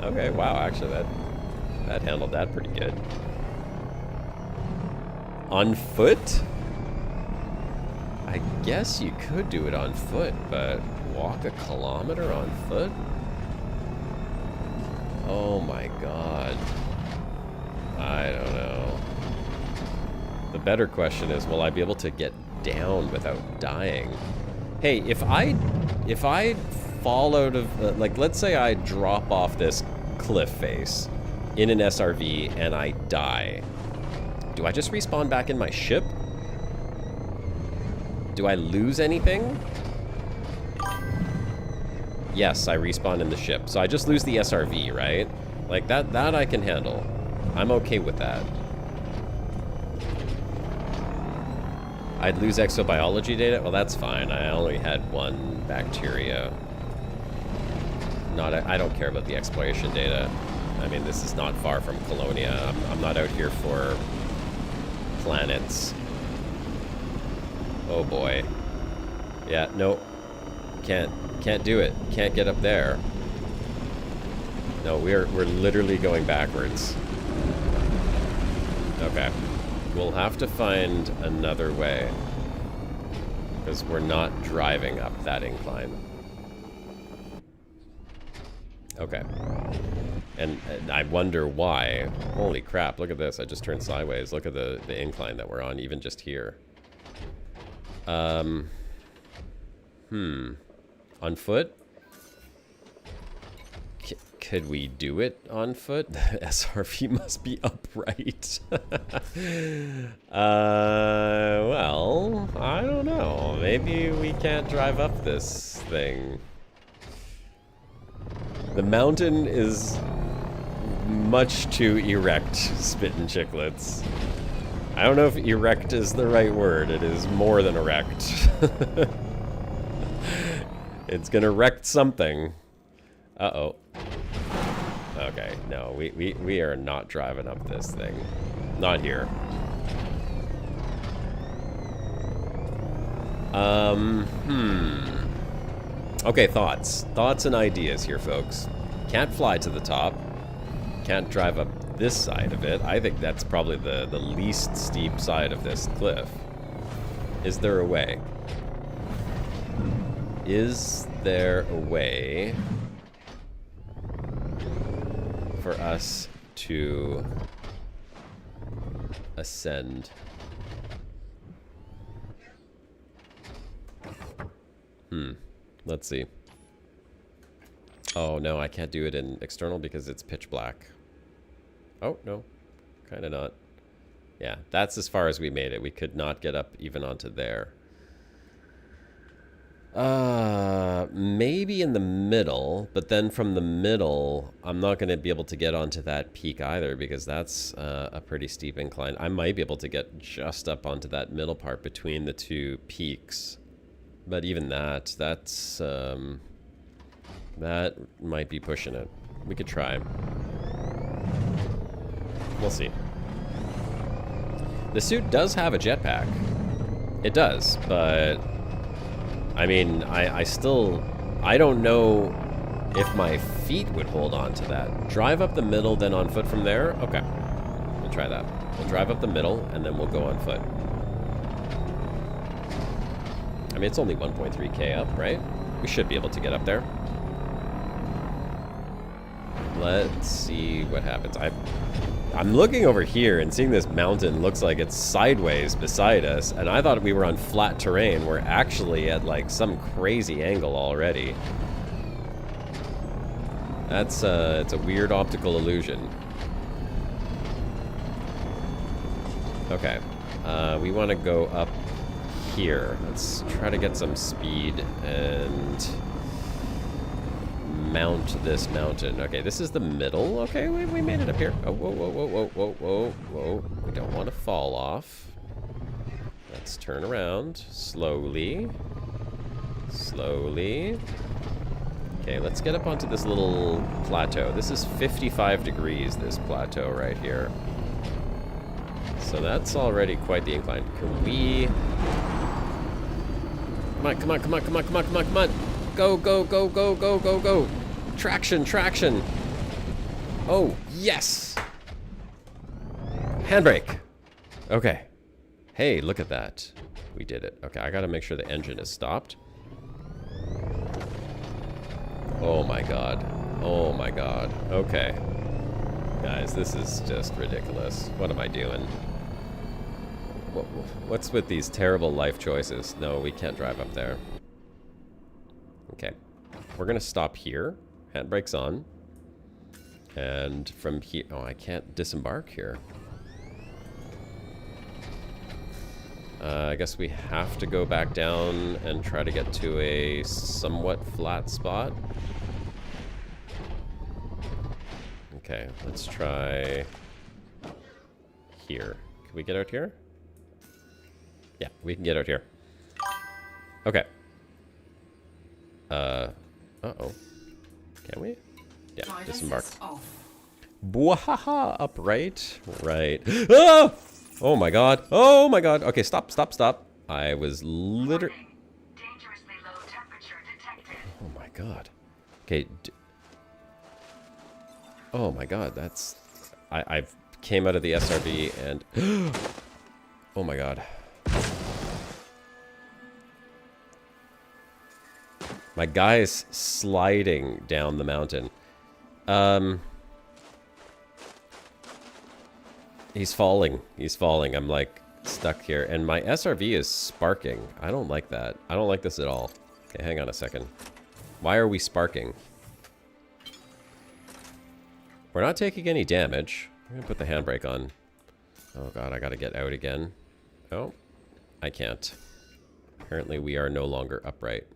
Okay, wow, actually that handled that pretty good. On foot? I guess you could do it on foot, but walk a kilometer on foot? Oh my god. I don't know. The better question is, will I be able to get down without dying? Hey, if I fall out of, like, let's say I drop off this cliff face in an SRV and I die. Do I just respawn back in my ship? Do I lose anything? Yes, I respawn in the ship. So I just lose the SRV, right? Like, that I can handle. I'm okay with that. I'd lose exobiology data? Well, that's fine. I only had one bacteria. I don't care about the exploration data. I mean, this is not far from Colonia. I'm not out here for planets. Oh boy. Yeah, no. Can't do it. Can't get up there. No, we're literally going backwards. Okay. We'll have to find another way. Because we're not driving up that incline. Okay. And I wonder why. Holy crap, look at this. I just turned sideways. Look at the incline that we're on, even just here. On foot? Could we do it on foot? The SRV must be upright. Well, I don't know. Maybe we can't drive up this thing. The mountain is much too erect, Spittin' Chicklets. I don't know if erect is the right word. It is more than erect. It's gonna wreck something. Uh-oh. Okay, no, we are not driving up this thing. Not here. Okay, thoughts. Thoughts and ideas here, folks. Can't fly to the top. Can't drive up this side of it. I think that's probably the least steep side of this cliff. Is there a way? Is there a way for us to ascend. Let's see. Oh, no, I can't do it in external because it's pitch black. Oh, no. Kind of not. Yeah, that's as far as we made it. We could not get up even onto there. Maybe in the middle, but then from the middle, I'm not going to be able to get onto that peak either because that's a pretty steep incline. I might be able to get just up onto that middle part between the two peaks. But even that's, that might be pushing it. We could try. We'll see. The suit does have a jetpack. It does, but I mean, I don't know if my feet would hold on to that. Drive up the middle, then on foot from there? Okay, we'll try that. We'll drive up the middle, and then we'll go on foot. I mean, it's only 1.3k up, right? We should be able to get up there. Let's see what happens. I'm looking over here and seeing this mountain looks like it's sideways beside us, and I thought we were on flat terrain. We're actually at like some crazy angle already. That's it's a weird optical illusion. Okay, we want to go up here. Let's try to get some speed and mount this mountain. Okay, this is the middle. Okay, we made it up here. Oh, whoa, whoa, whoa, whoa, whoa, whoa, whoa. We don't want to fall off. Let's turn around slowly. Slowly. Okay, let's get up onto this little plateau. This is 55 degrees, this plateau right here. So that's already quite the incline. Can we... Come on, come on, come on, come on, come on, come on, come on. Go, go, go, go, go, go, go. Traction, traction. Oh, yes. Handbrake. Okay. Hey, look at that. We did it. Okay, I gotta make sure the engine is stopped. Oh my god. Oh my god. Okay. Guys, this is just ridiculous. What am I doing? What's with these terrible life choices? No, we can't drive up there. Okay. We're gonna stop here. Handbrake's on. And from here... Oh, I can't disembark here. I guess we have to go back down and try to get to a somewhat flat spot. Okay, let's try here. Can we get out here? Yeah, we can get out here. Okay. Uh-oh. Can we? Yeah, disembark. Bwahaha! Upright. Right. Ah! Oh my god. Oh my god. Okay, stop, stop, stop. I was literally... Dangerously low temperature detected. Oh my god. Okay. Oh my god, that's... I've came out of the SRB and... Oh my god. My guy's sliding down the mountain. He's falling. He's falling. I'm like stuck here. And my SRV is sparking. I don't like that. I don't like this at all. Okay, hang on a second. Why are we sparking? We're not taking any damage. I'm gonna put the handbrake on. Oh god, I gotta get out again. Oh, I can't. Apparently we are no longer upright.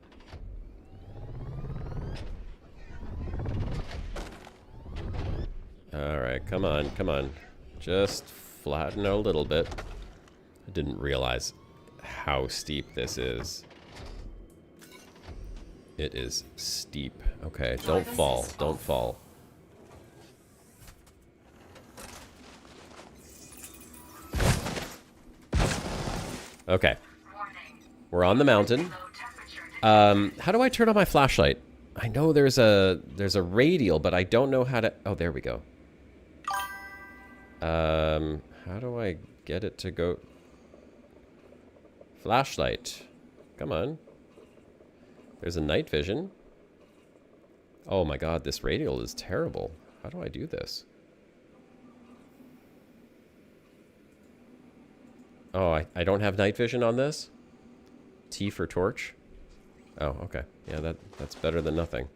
Alright, come on, come on. Just flatten a little bit. I didn't realize how steep this is. It is steep. Okay, don't fall. Don't fall. Okay. We're on the mountain. How do I turn on my flashlight? I know there's a radial, but I don't know how to... Oh, there we go. How do I get it to go? Flashlight. Come on. There's a night vision. Oh my god, this radial is terrible. How do I do this? Oh, I don't have night vision on this? T for torch? Oh, okay. Yeah, that's better than nothing.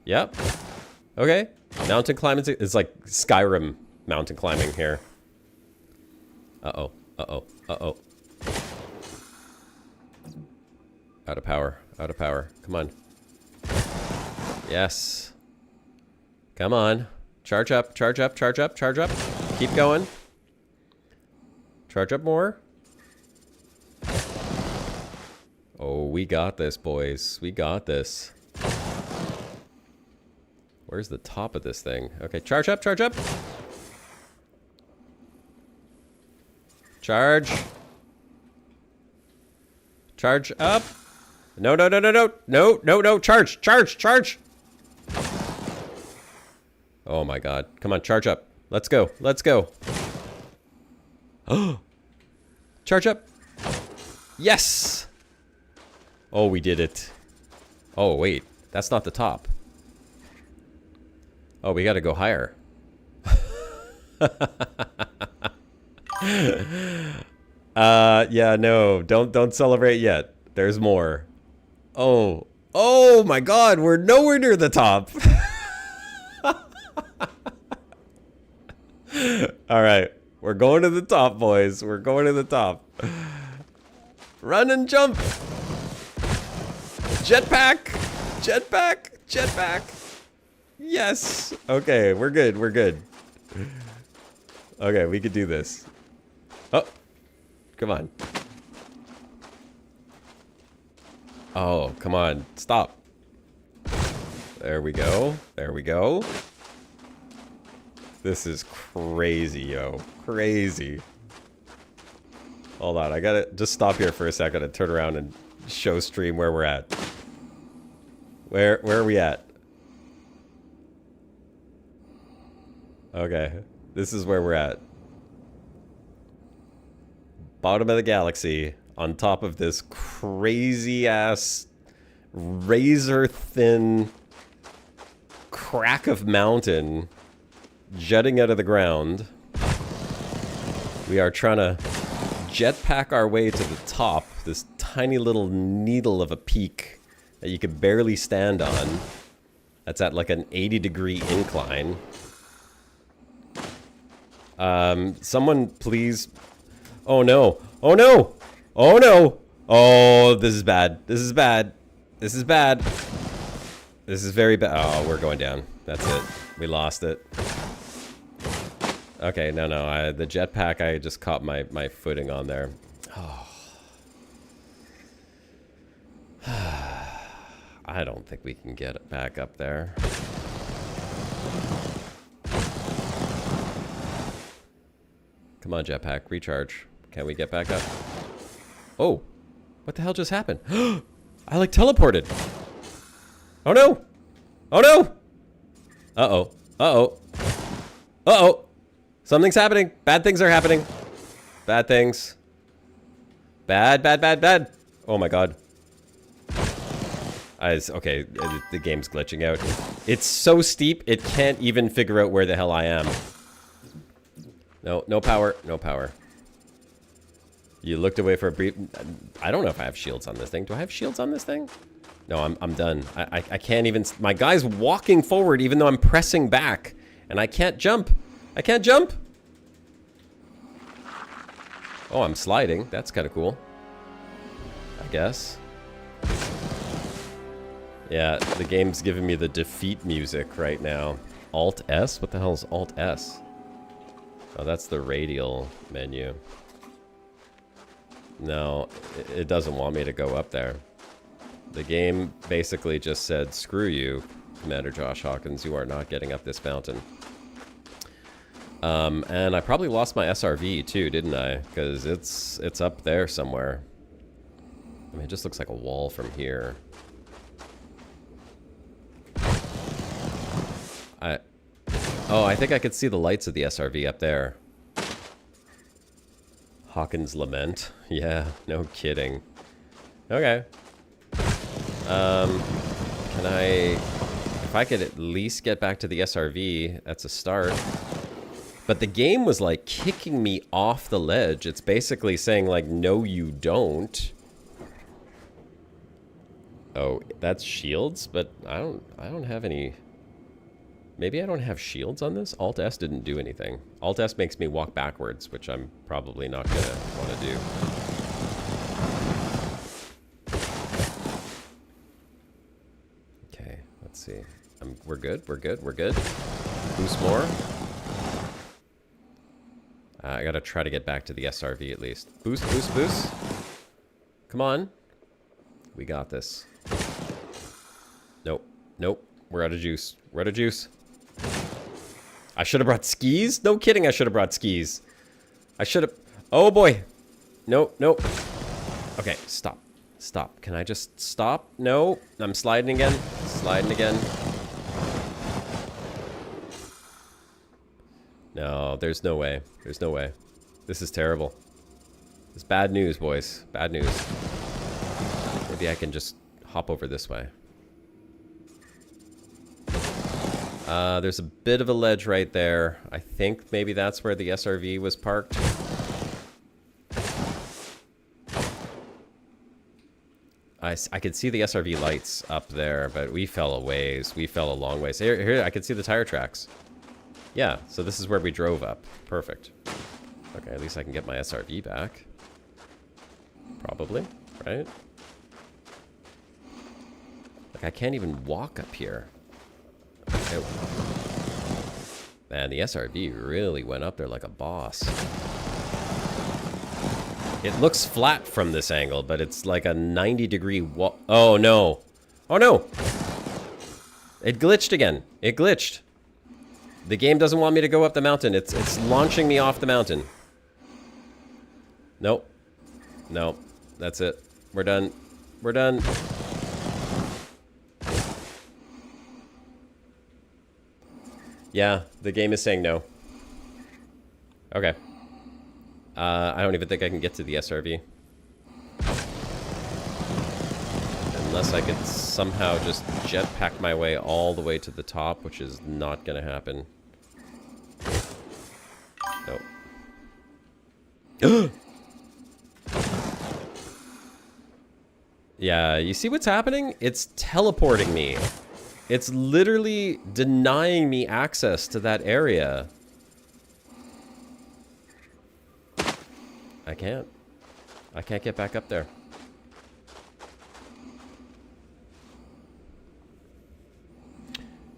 Yep. Okay. Mountain climbing is like Skyrim mountain climbing here. Uh-oh. Uh-oh. Uh-oh. Out of power. Out of power. Come on. Yes. Come on. Charge up. Charge up. Charge up. Charge up. Keep going. Charge up more. Oh, we got this, boys. We got this. Where's the top of this thing? Okay, charge up, charge up. Charge. Charge up. No, no, no, no, no. No, no, no. Charge, charge, charge. Oh my god. Come on, charge up. Let's go. Let's go. Oh. Charge up. Yes. Oh, we did it. Oh, wait. That's not the top. Oh, we gotta go higher. Yeah, no. Don't celebrate yet. There's more. Oh. Oh my god, we're nowhere near the top. Alright. We're going to the top, boys. We're going to the top. Run and jump. Jetpack. Jetpack. Jetpack. Yes. Okay, we're good. We're good. Okay, we could do this. Oh. Come on. Oh, come on. Stop. There we go. There we go. This is crazy, yo. Crazy. Hold on. I gotta just stop here for a second and turn around and show stream where we're at. Where are we at? Okay, this is where we're at. Bottom of the galaxy, on top of this crazy-ass, razor-thin crack of mountain jutting out of the ground. We are trying to jetpack our way to the top, this tiny little needle of a peak that you could barely stand on. That's at like an 80-degree incline. Someone please. Oh no. Oh no. Oh no. Oh, this is bad. This is bad. This is bad. This is very bad. Oh, we're going down. That's it. We lost it. Okay, no. The jetpack, I just caught my footing on there. Oh. I don't think we can get it back up there. Come on, jetpack, recharge. Can we get back up? Oh, what the hell just happened? I like teleported. Oh no! Oh no! Uh-oh. Uh-oh. Uh-oh. Something's happening. Bad things are happening. Bad things. Bad. Oh my god. Okay, the game's glitching out. It's so steep, it can't even figure out where the hell I am. No power. No power. You looked away for a brief... I don't know if I have shields on this thing. Do I have shields on this thing? No, I'm done. I can't even... My guy's walking forward even though I'm pressing back. And I can't jump. I can't jump. Oh, I'm sliding. That's kind of cool. I guess. Yeah, the game's giving me the defeat music right now. Alt-S? What the hell is Alt-S? Oh, that's the radial menu. No, it doesn't want me to go up there. The game basically just said, screw you, Commander Josh Hawkins, you are not getting up this mountain. And I probably lost my SRV too, didn't I? Because it's up there somewhere. I mean, it just looks like a wall from here. Oh, I think I could see the lights of the SRV up there. Hawkins' Lament. Yeah, no kidding. Okay. Can I... If I could at least get back to the SRV, that's a start. But the game was like kicking me off the ledge. It's basically saying like, no, you don't. Oh, that's shields, but I don't have any... Maybe I don't have shields on this? Alt-S didn't do anything. Alt-S makes me walk backwards, which I'm probably not going to want to do. Okay, let's see. We're good, we're good, we're good. Boost more. I gotta try to get back to the SRV at least. Boost, boost, boost. Come on. We got this. Nope, nope. We're out of juice. We're out of juice. I should have brought skis? No kidding, I should have brought skis. I should have... Oh boy. Nope, nope. Okay, stop. Stop. Can I just stop? No. I'm sliding again. Sliding again. No, there's no way. There's no way. This is terrible. It's bad news, boys. Bad news. Maybe I can just hop over this way. There's a bit of a ledge right there. I think maybe that's where the SRV was parked. I could see the SRV lights up there, but we fell a ways. We fell a long ways. Here, I could see the tire tracks. Yeah, so this is where we drove up. Perfect. Okay, at least I can get my SRV back. Probably, right? Like, I can't even walk up here. Okay. Man, the SRV really went up there like a boss. It looks flat from this angle, but it's like a 90-degree wall. Oh, no. Oh, no. It glitched again. It glitched. The game doesn't want me to go up the mountain. It's launching me off the mountain. Nope. Nope. That's it. We're done. We're done. Yeah, the game is saying no. Okay. I don't even think I can get to the SRV. Unless I could somehow just jetpack my way all the way to the top, which is not going to happen. Nope. Yeah, you see what's happening? It's teleporting me. It's literally denying me access to that area. I can't. I can't get back up there.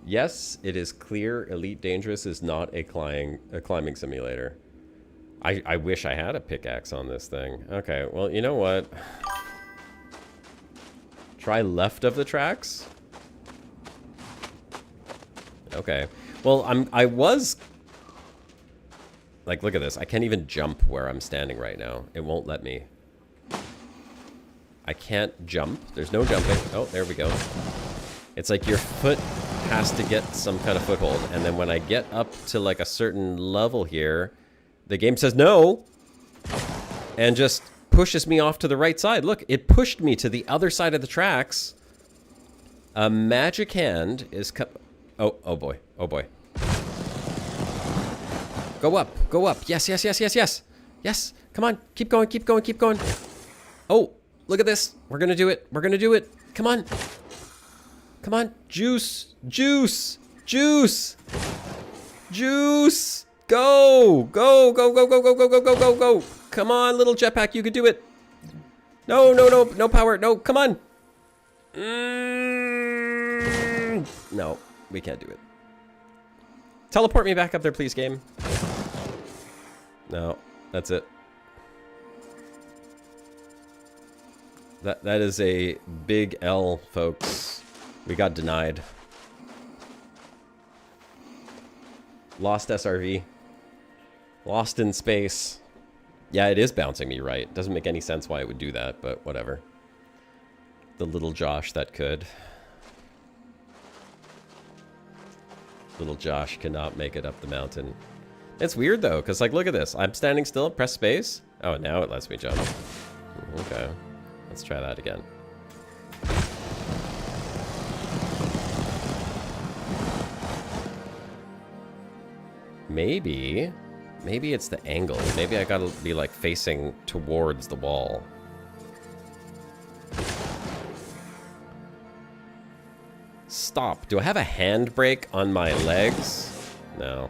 Yes, it is clear Elite Dangerous is not a climbing simulator. I wish I had a pickaxe on this thing. Okay, well, you know what? Try left of the tracks? Okay. Well, I was... Like, look at this. I can't even jump where I'm standing right now. It won't let me. I can't jump. There's no jumping. Oh, there we go. It's like your foot has to get some kind of foothold. And then when I get up to like a certain level here, the game says no. And just pushes me off to the right side. Look, it pushed me to the other side of the tracks. A magic hand is... Oh boy. Oh boy. Go up. Go up. Yes, yes, yes, yes, yes. Yes. Come on. Keep going, keep going, keep going. Oh, look at this. We're going to do it. We're going to do it. Come on. Come on. Juice. Juice. Juice. Juice. Go. Go, go, go, go, go, go, go, go, go, go. Come on, little jetpack. You can do it. No, no, no. No power. No, come on. No, we can't do it. Teleport me back up there, please, game. No, that's it. That is a big L, folks. We got denied. Lost SRV. Lost in space. Yeah, it is bouncing me right. Doesn't make any sense why it would do that, but whatever. The little Josh that could. Little Josh cannot make it up the mountain. It's weird though, because like, look at this. I'm standing still, press space. Oh, now it lets me jump. Okay. Let's try that again. Maybe it's the angle. Maybe I gotta be like facing towards the wall. Stop. Do I have a handbrake on my legs? No.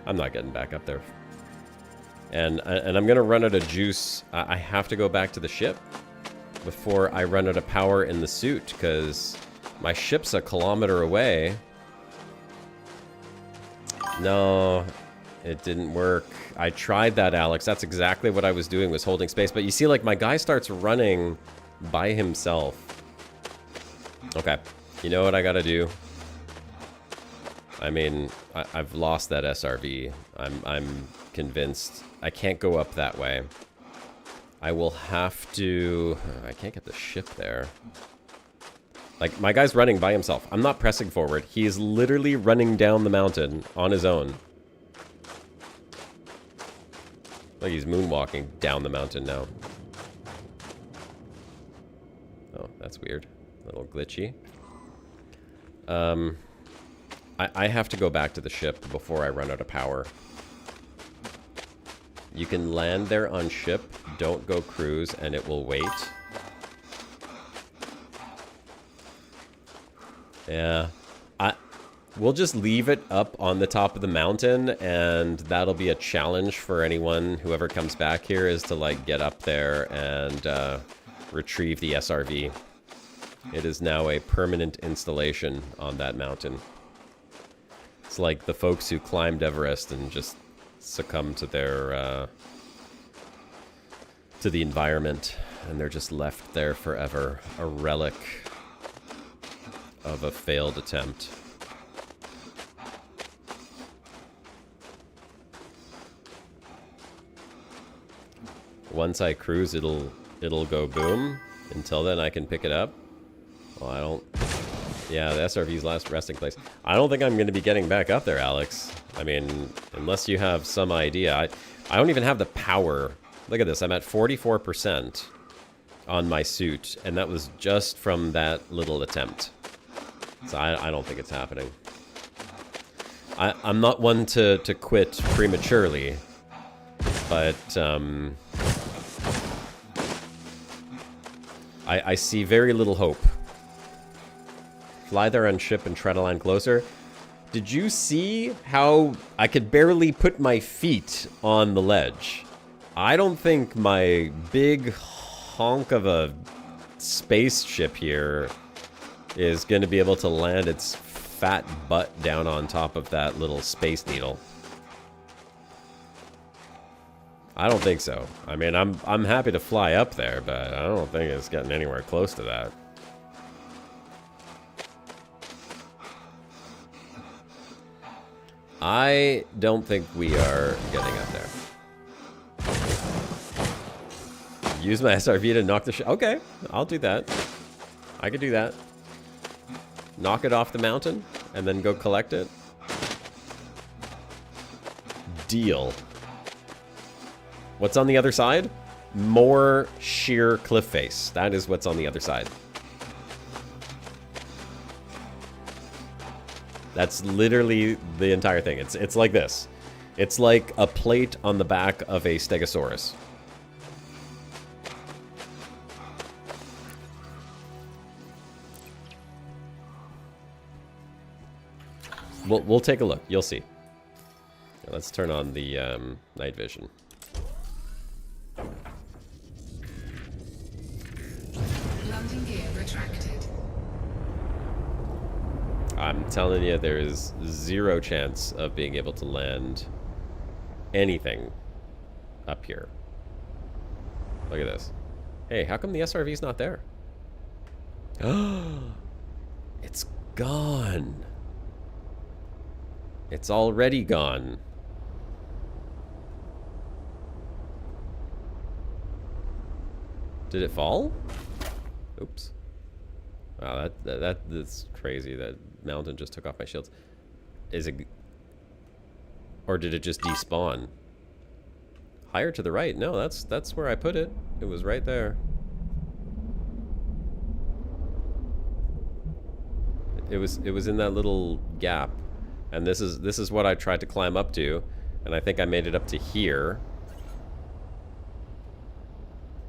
I'm not getting back up there. And I'm gonna run out of juice. I have to go back to the ship before I run out of power in the suit, because my ship's a kilometer away. No, it didn't work. I tried that, Alex. That's exactly what I was doing, was holding space. But you see, like, my guy starts running by himself. Okay. You know what I gotta do? I mean, I've lost that SRV. I'm convinced. I can't go up that way. I will have to... I can't get the ship there. Like, my guy's running by himself. I'm not pressing forward. He is literally running down the mountain on his own. Like, he's moonwalking down the mountain now. Oh, that's weird. A little glitchy. I have to go back to the ship before I run out of power. You can land there on ship. Don't go cruise, and it will wait. Yeah. We'll just leave it up on the top of the mountain, and that'll be a challenge for anyone, whoever comes back here, is to, like, get up there and retrieve the SRV. It is now a permanent installation on that mountain. It's like the folks who climbed Everest and just succumbed to their to the environment, and they're just left there forever, a relic of a failed attempt. Once I cruise, it'll go boom. Until then, I can pick it up. Well, I don't... Yeah, the SRV's last resting place. I don't think I'm going to be getting back up there, Alex. I mean, unless you have some idea. I don't even have the power. Look at this. I'm at 44% on my suit, and that was just from that little attempt. So I don't think it's happening. I'm not one to quit prematurely, but I see very little hope. Fly there on ship and try to land closer. Did you see how I could barely put my feet on the ledge? I don't think my big honk of a spaceship here is going to be able to land its fat butt down on top of that little space needle. I don't think so. I mean, I'm happy to fly up there, but I don't think it's getting anywhere close to that. I don't think we are getting up there. Use my SRV to knock the ship. Okay, I'll do that. I could do that. Knock it off the mountain and then go collect it. Deal. What's on the other side? More sheer cliff face. That is what's on the other side. That's literally the entire thing. It's like this. It's like a plate on the back of a stegosaurus. We'll take a look. You'll see. Let's turn on the night vision. Landing gear retracted. I'm telling you, there is zero chance of being able to land anything up here. Look at this. Hey, how come the SRV's not there? It's gone. It's already gone. Did it fall? Oops. Wow, that's crazy. That mountain just took off my shields. Is it... Or did it just despawn? Higher to the right. No, that's where I put it. It was right there. It was in that little gap, and this is what I tried to climb up to, and I think I made it up to here.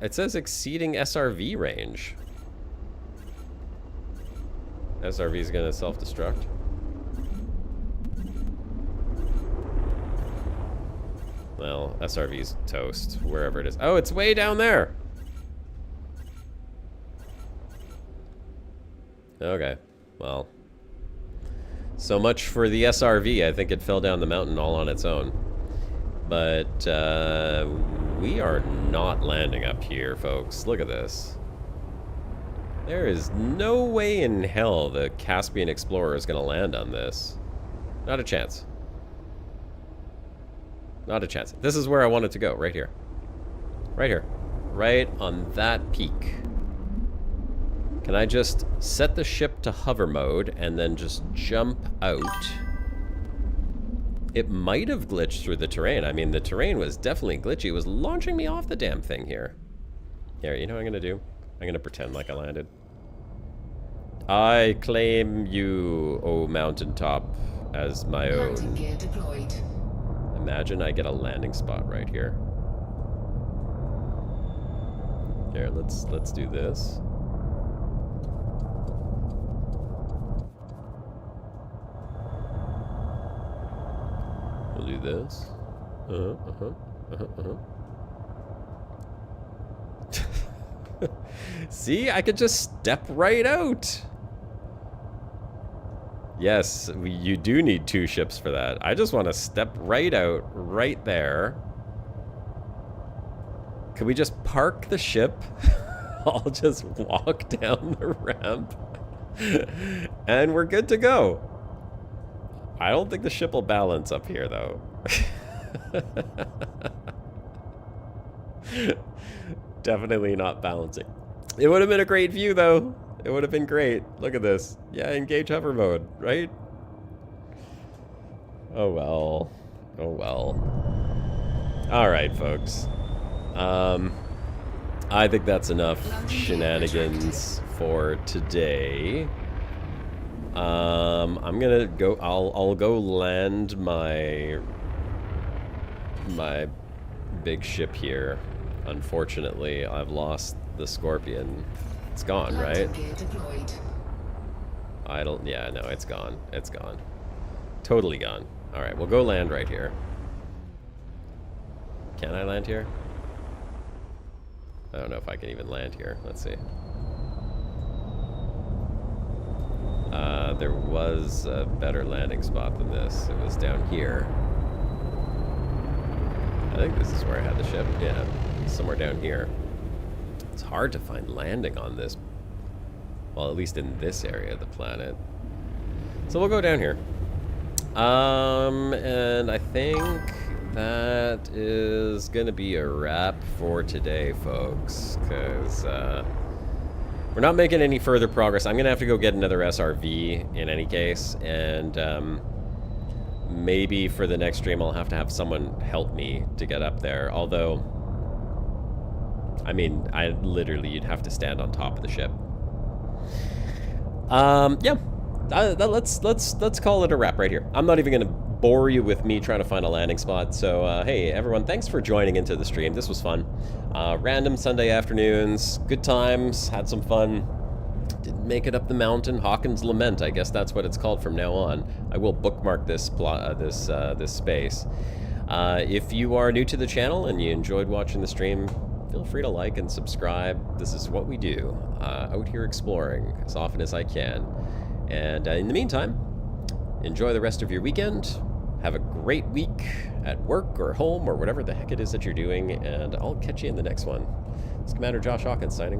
It says exceeding SRV range. SRV is gonna self-destruct. Well, SRV's toast, wherever it is. Oh, it's way down there! Okay, well. So much for the SRV. I think it fell down the mountain all on its own. But, we are not landing up here, folks. Look at this. There is no way in hell the Caspian Explorer is gonna land on this. Not a chance. Not a chance. This is where I wanted to go, right here. Right here. Right on that peak. Can I just set the ship to hover mode and then just jump out? It might have glitched through the terrain. I mean, the terrain was definitely glitchy. It was launching me off the damn thing here. Here, you know what I'm gonna do? I'm gonna pretend like I landed. I claim you, oh mountaintop, as my own. Landing gear deployed. Imagine I get a landing spot right here. Here, let's do this. We'll do this. See, I could just step right out. Yes, you do need 2 ships for that. I just want to step right out, right there. Could we just park the ship? I'll just walk down the ramp. And we're good to go. I don't think the ship will balance up here, though. Definitely not balancing. It would have been a great view, though. It would have been great. Look at this. Yeah, engage hover mode, right? Oh, well. Oh, well. All right, folks. I think that's enough shenanigans for today. I'm gonna go. I'll go land my big ship here. Unfortunately, I've lost the Scorpion. It's gone, right? I don't. Yeah, no, it's gone. It's gone. Totally gone. All right, we'll go land right here. Can I land here? I don't know if I can even land here. Let's see. There was a better landing spot than this. It was down here. I think this is where I had the ship. Yeah, somewhere down here. It's hard to find landing on this. Well, at least in this area of the planet. So we'll go down here. And I think that is gonna be a wrap for today, folks, because we're not making any further progress. I'm gonna have to go get another SRV in any case, and maybe for the next stream I'll have to have someone help me to get up there. Although, I mean, you'd have to stand on top of the ship. Yeah. Let's call it a wrap right here. I'm not even gonna bore you with me trying to find a landing spot. So hey everyone, thanks for joining into the stream. This was fun. Random Sunday afternoons, good times, had some fun. Didn't make it up the mountain. Hawkins Lament, I guess that's what it's called from now on. I will bookmark this this space. If you are new to the channel and you enjoyed watching the stream, feel free to like and subscribe. This is what we do, out here exploring as often as I can. And in the meantime, enjoy the rest of your weekend. Have a great week at work or home or whatever the heck it is that you're doing. And I'll catch you in the next one. It's Commander Josh Hawkins signing off.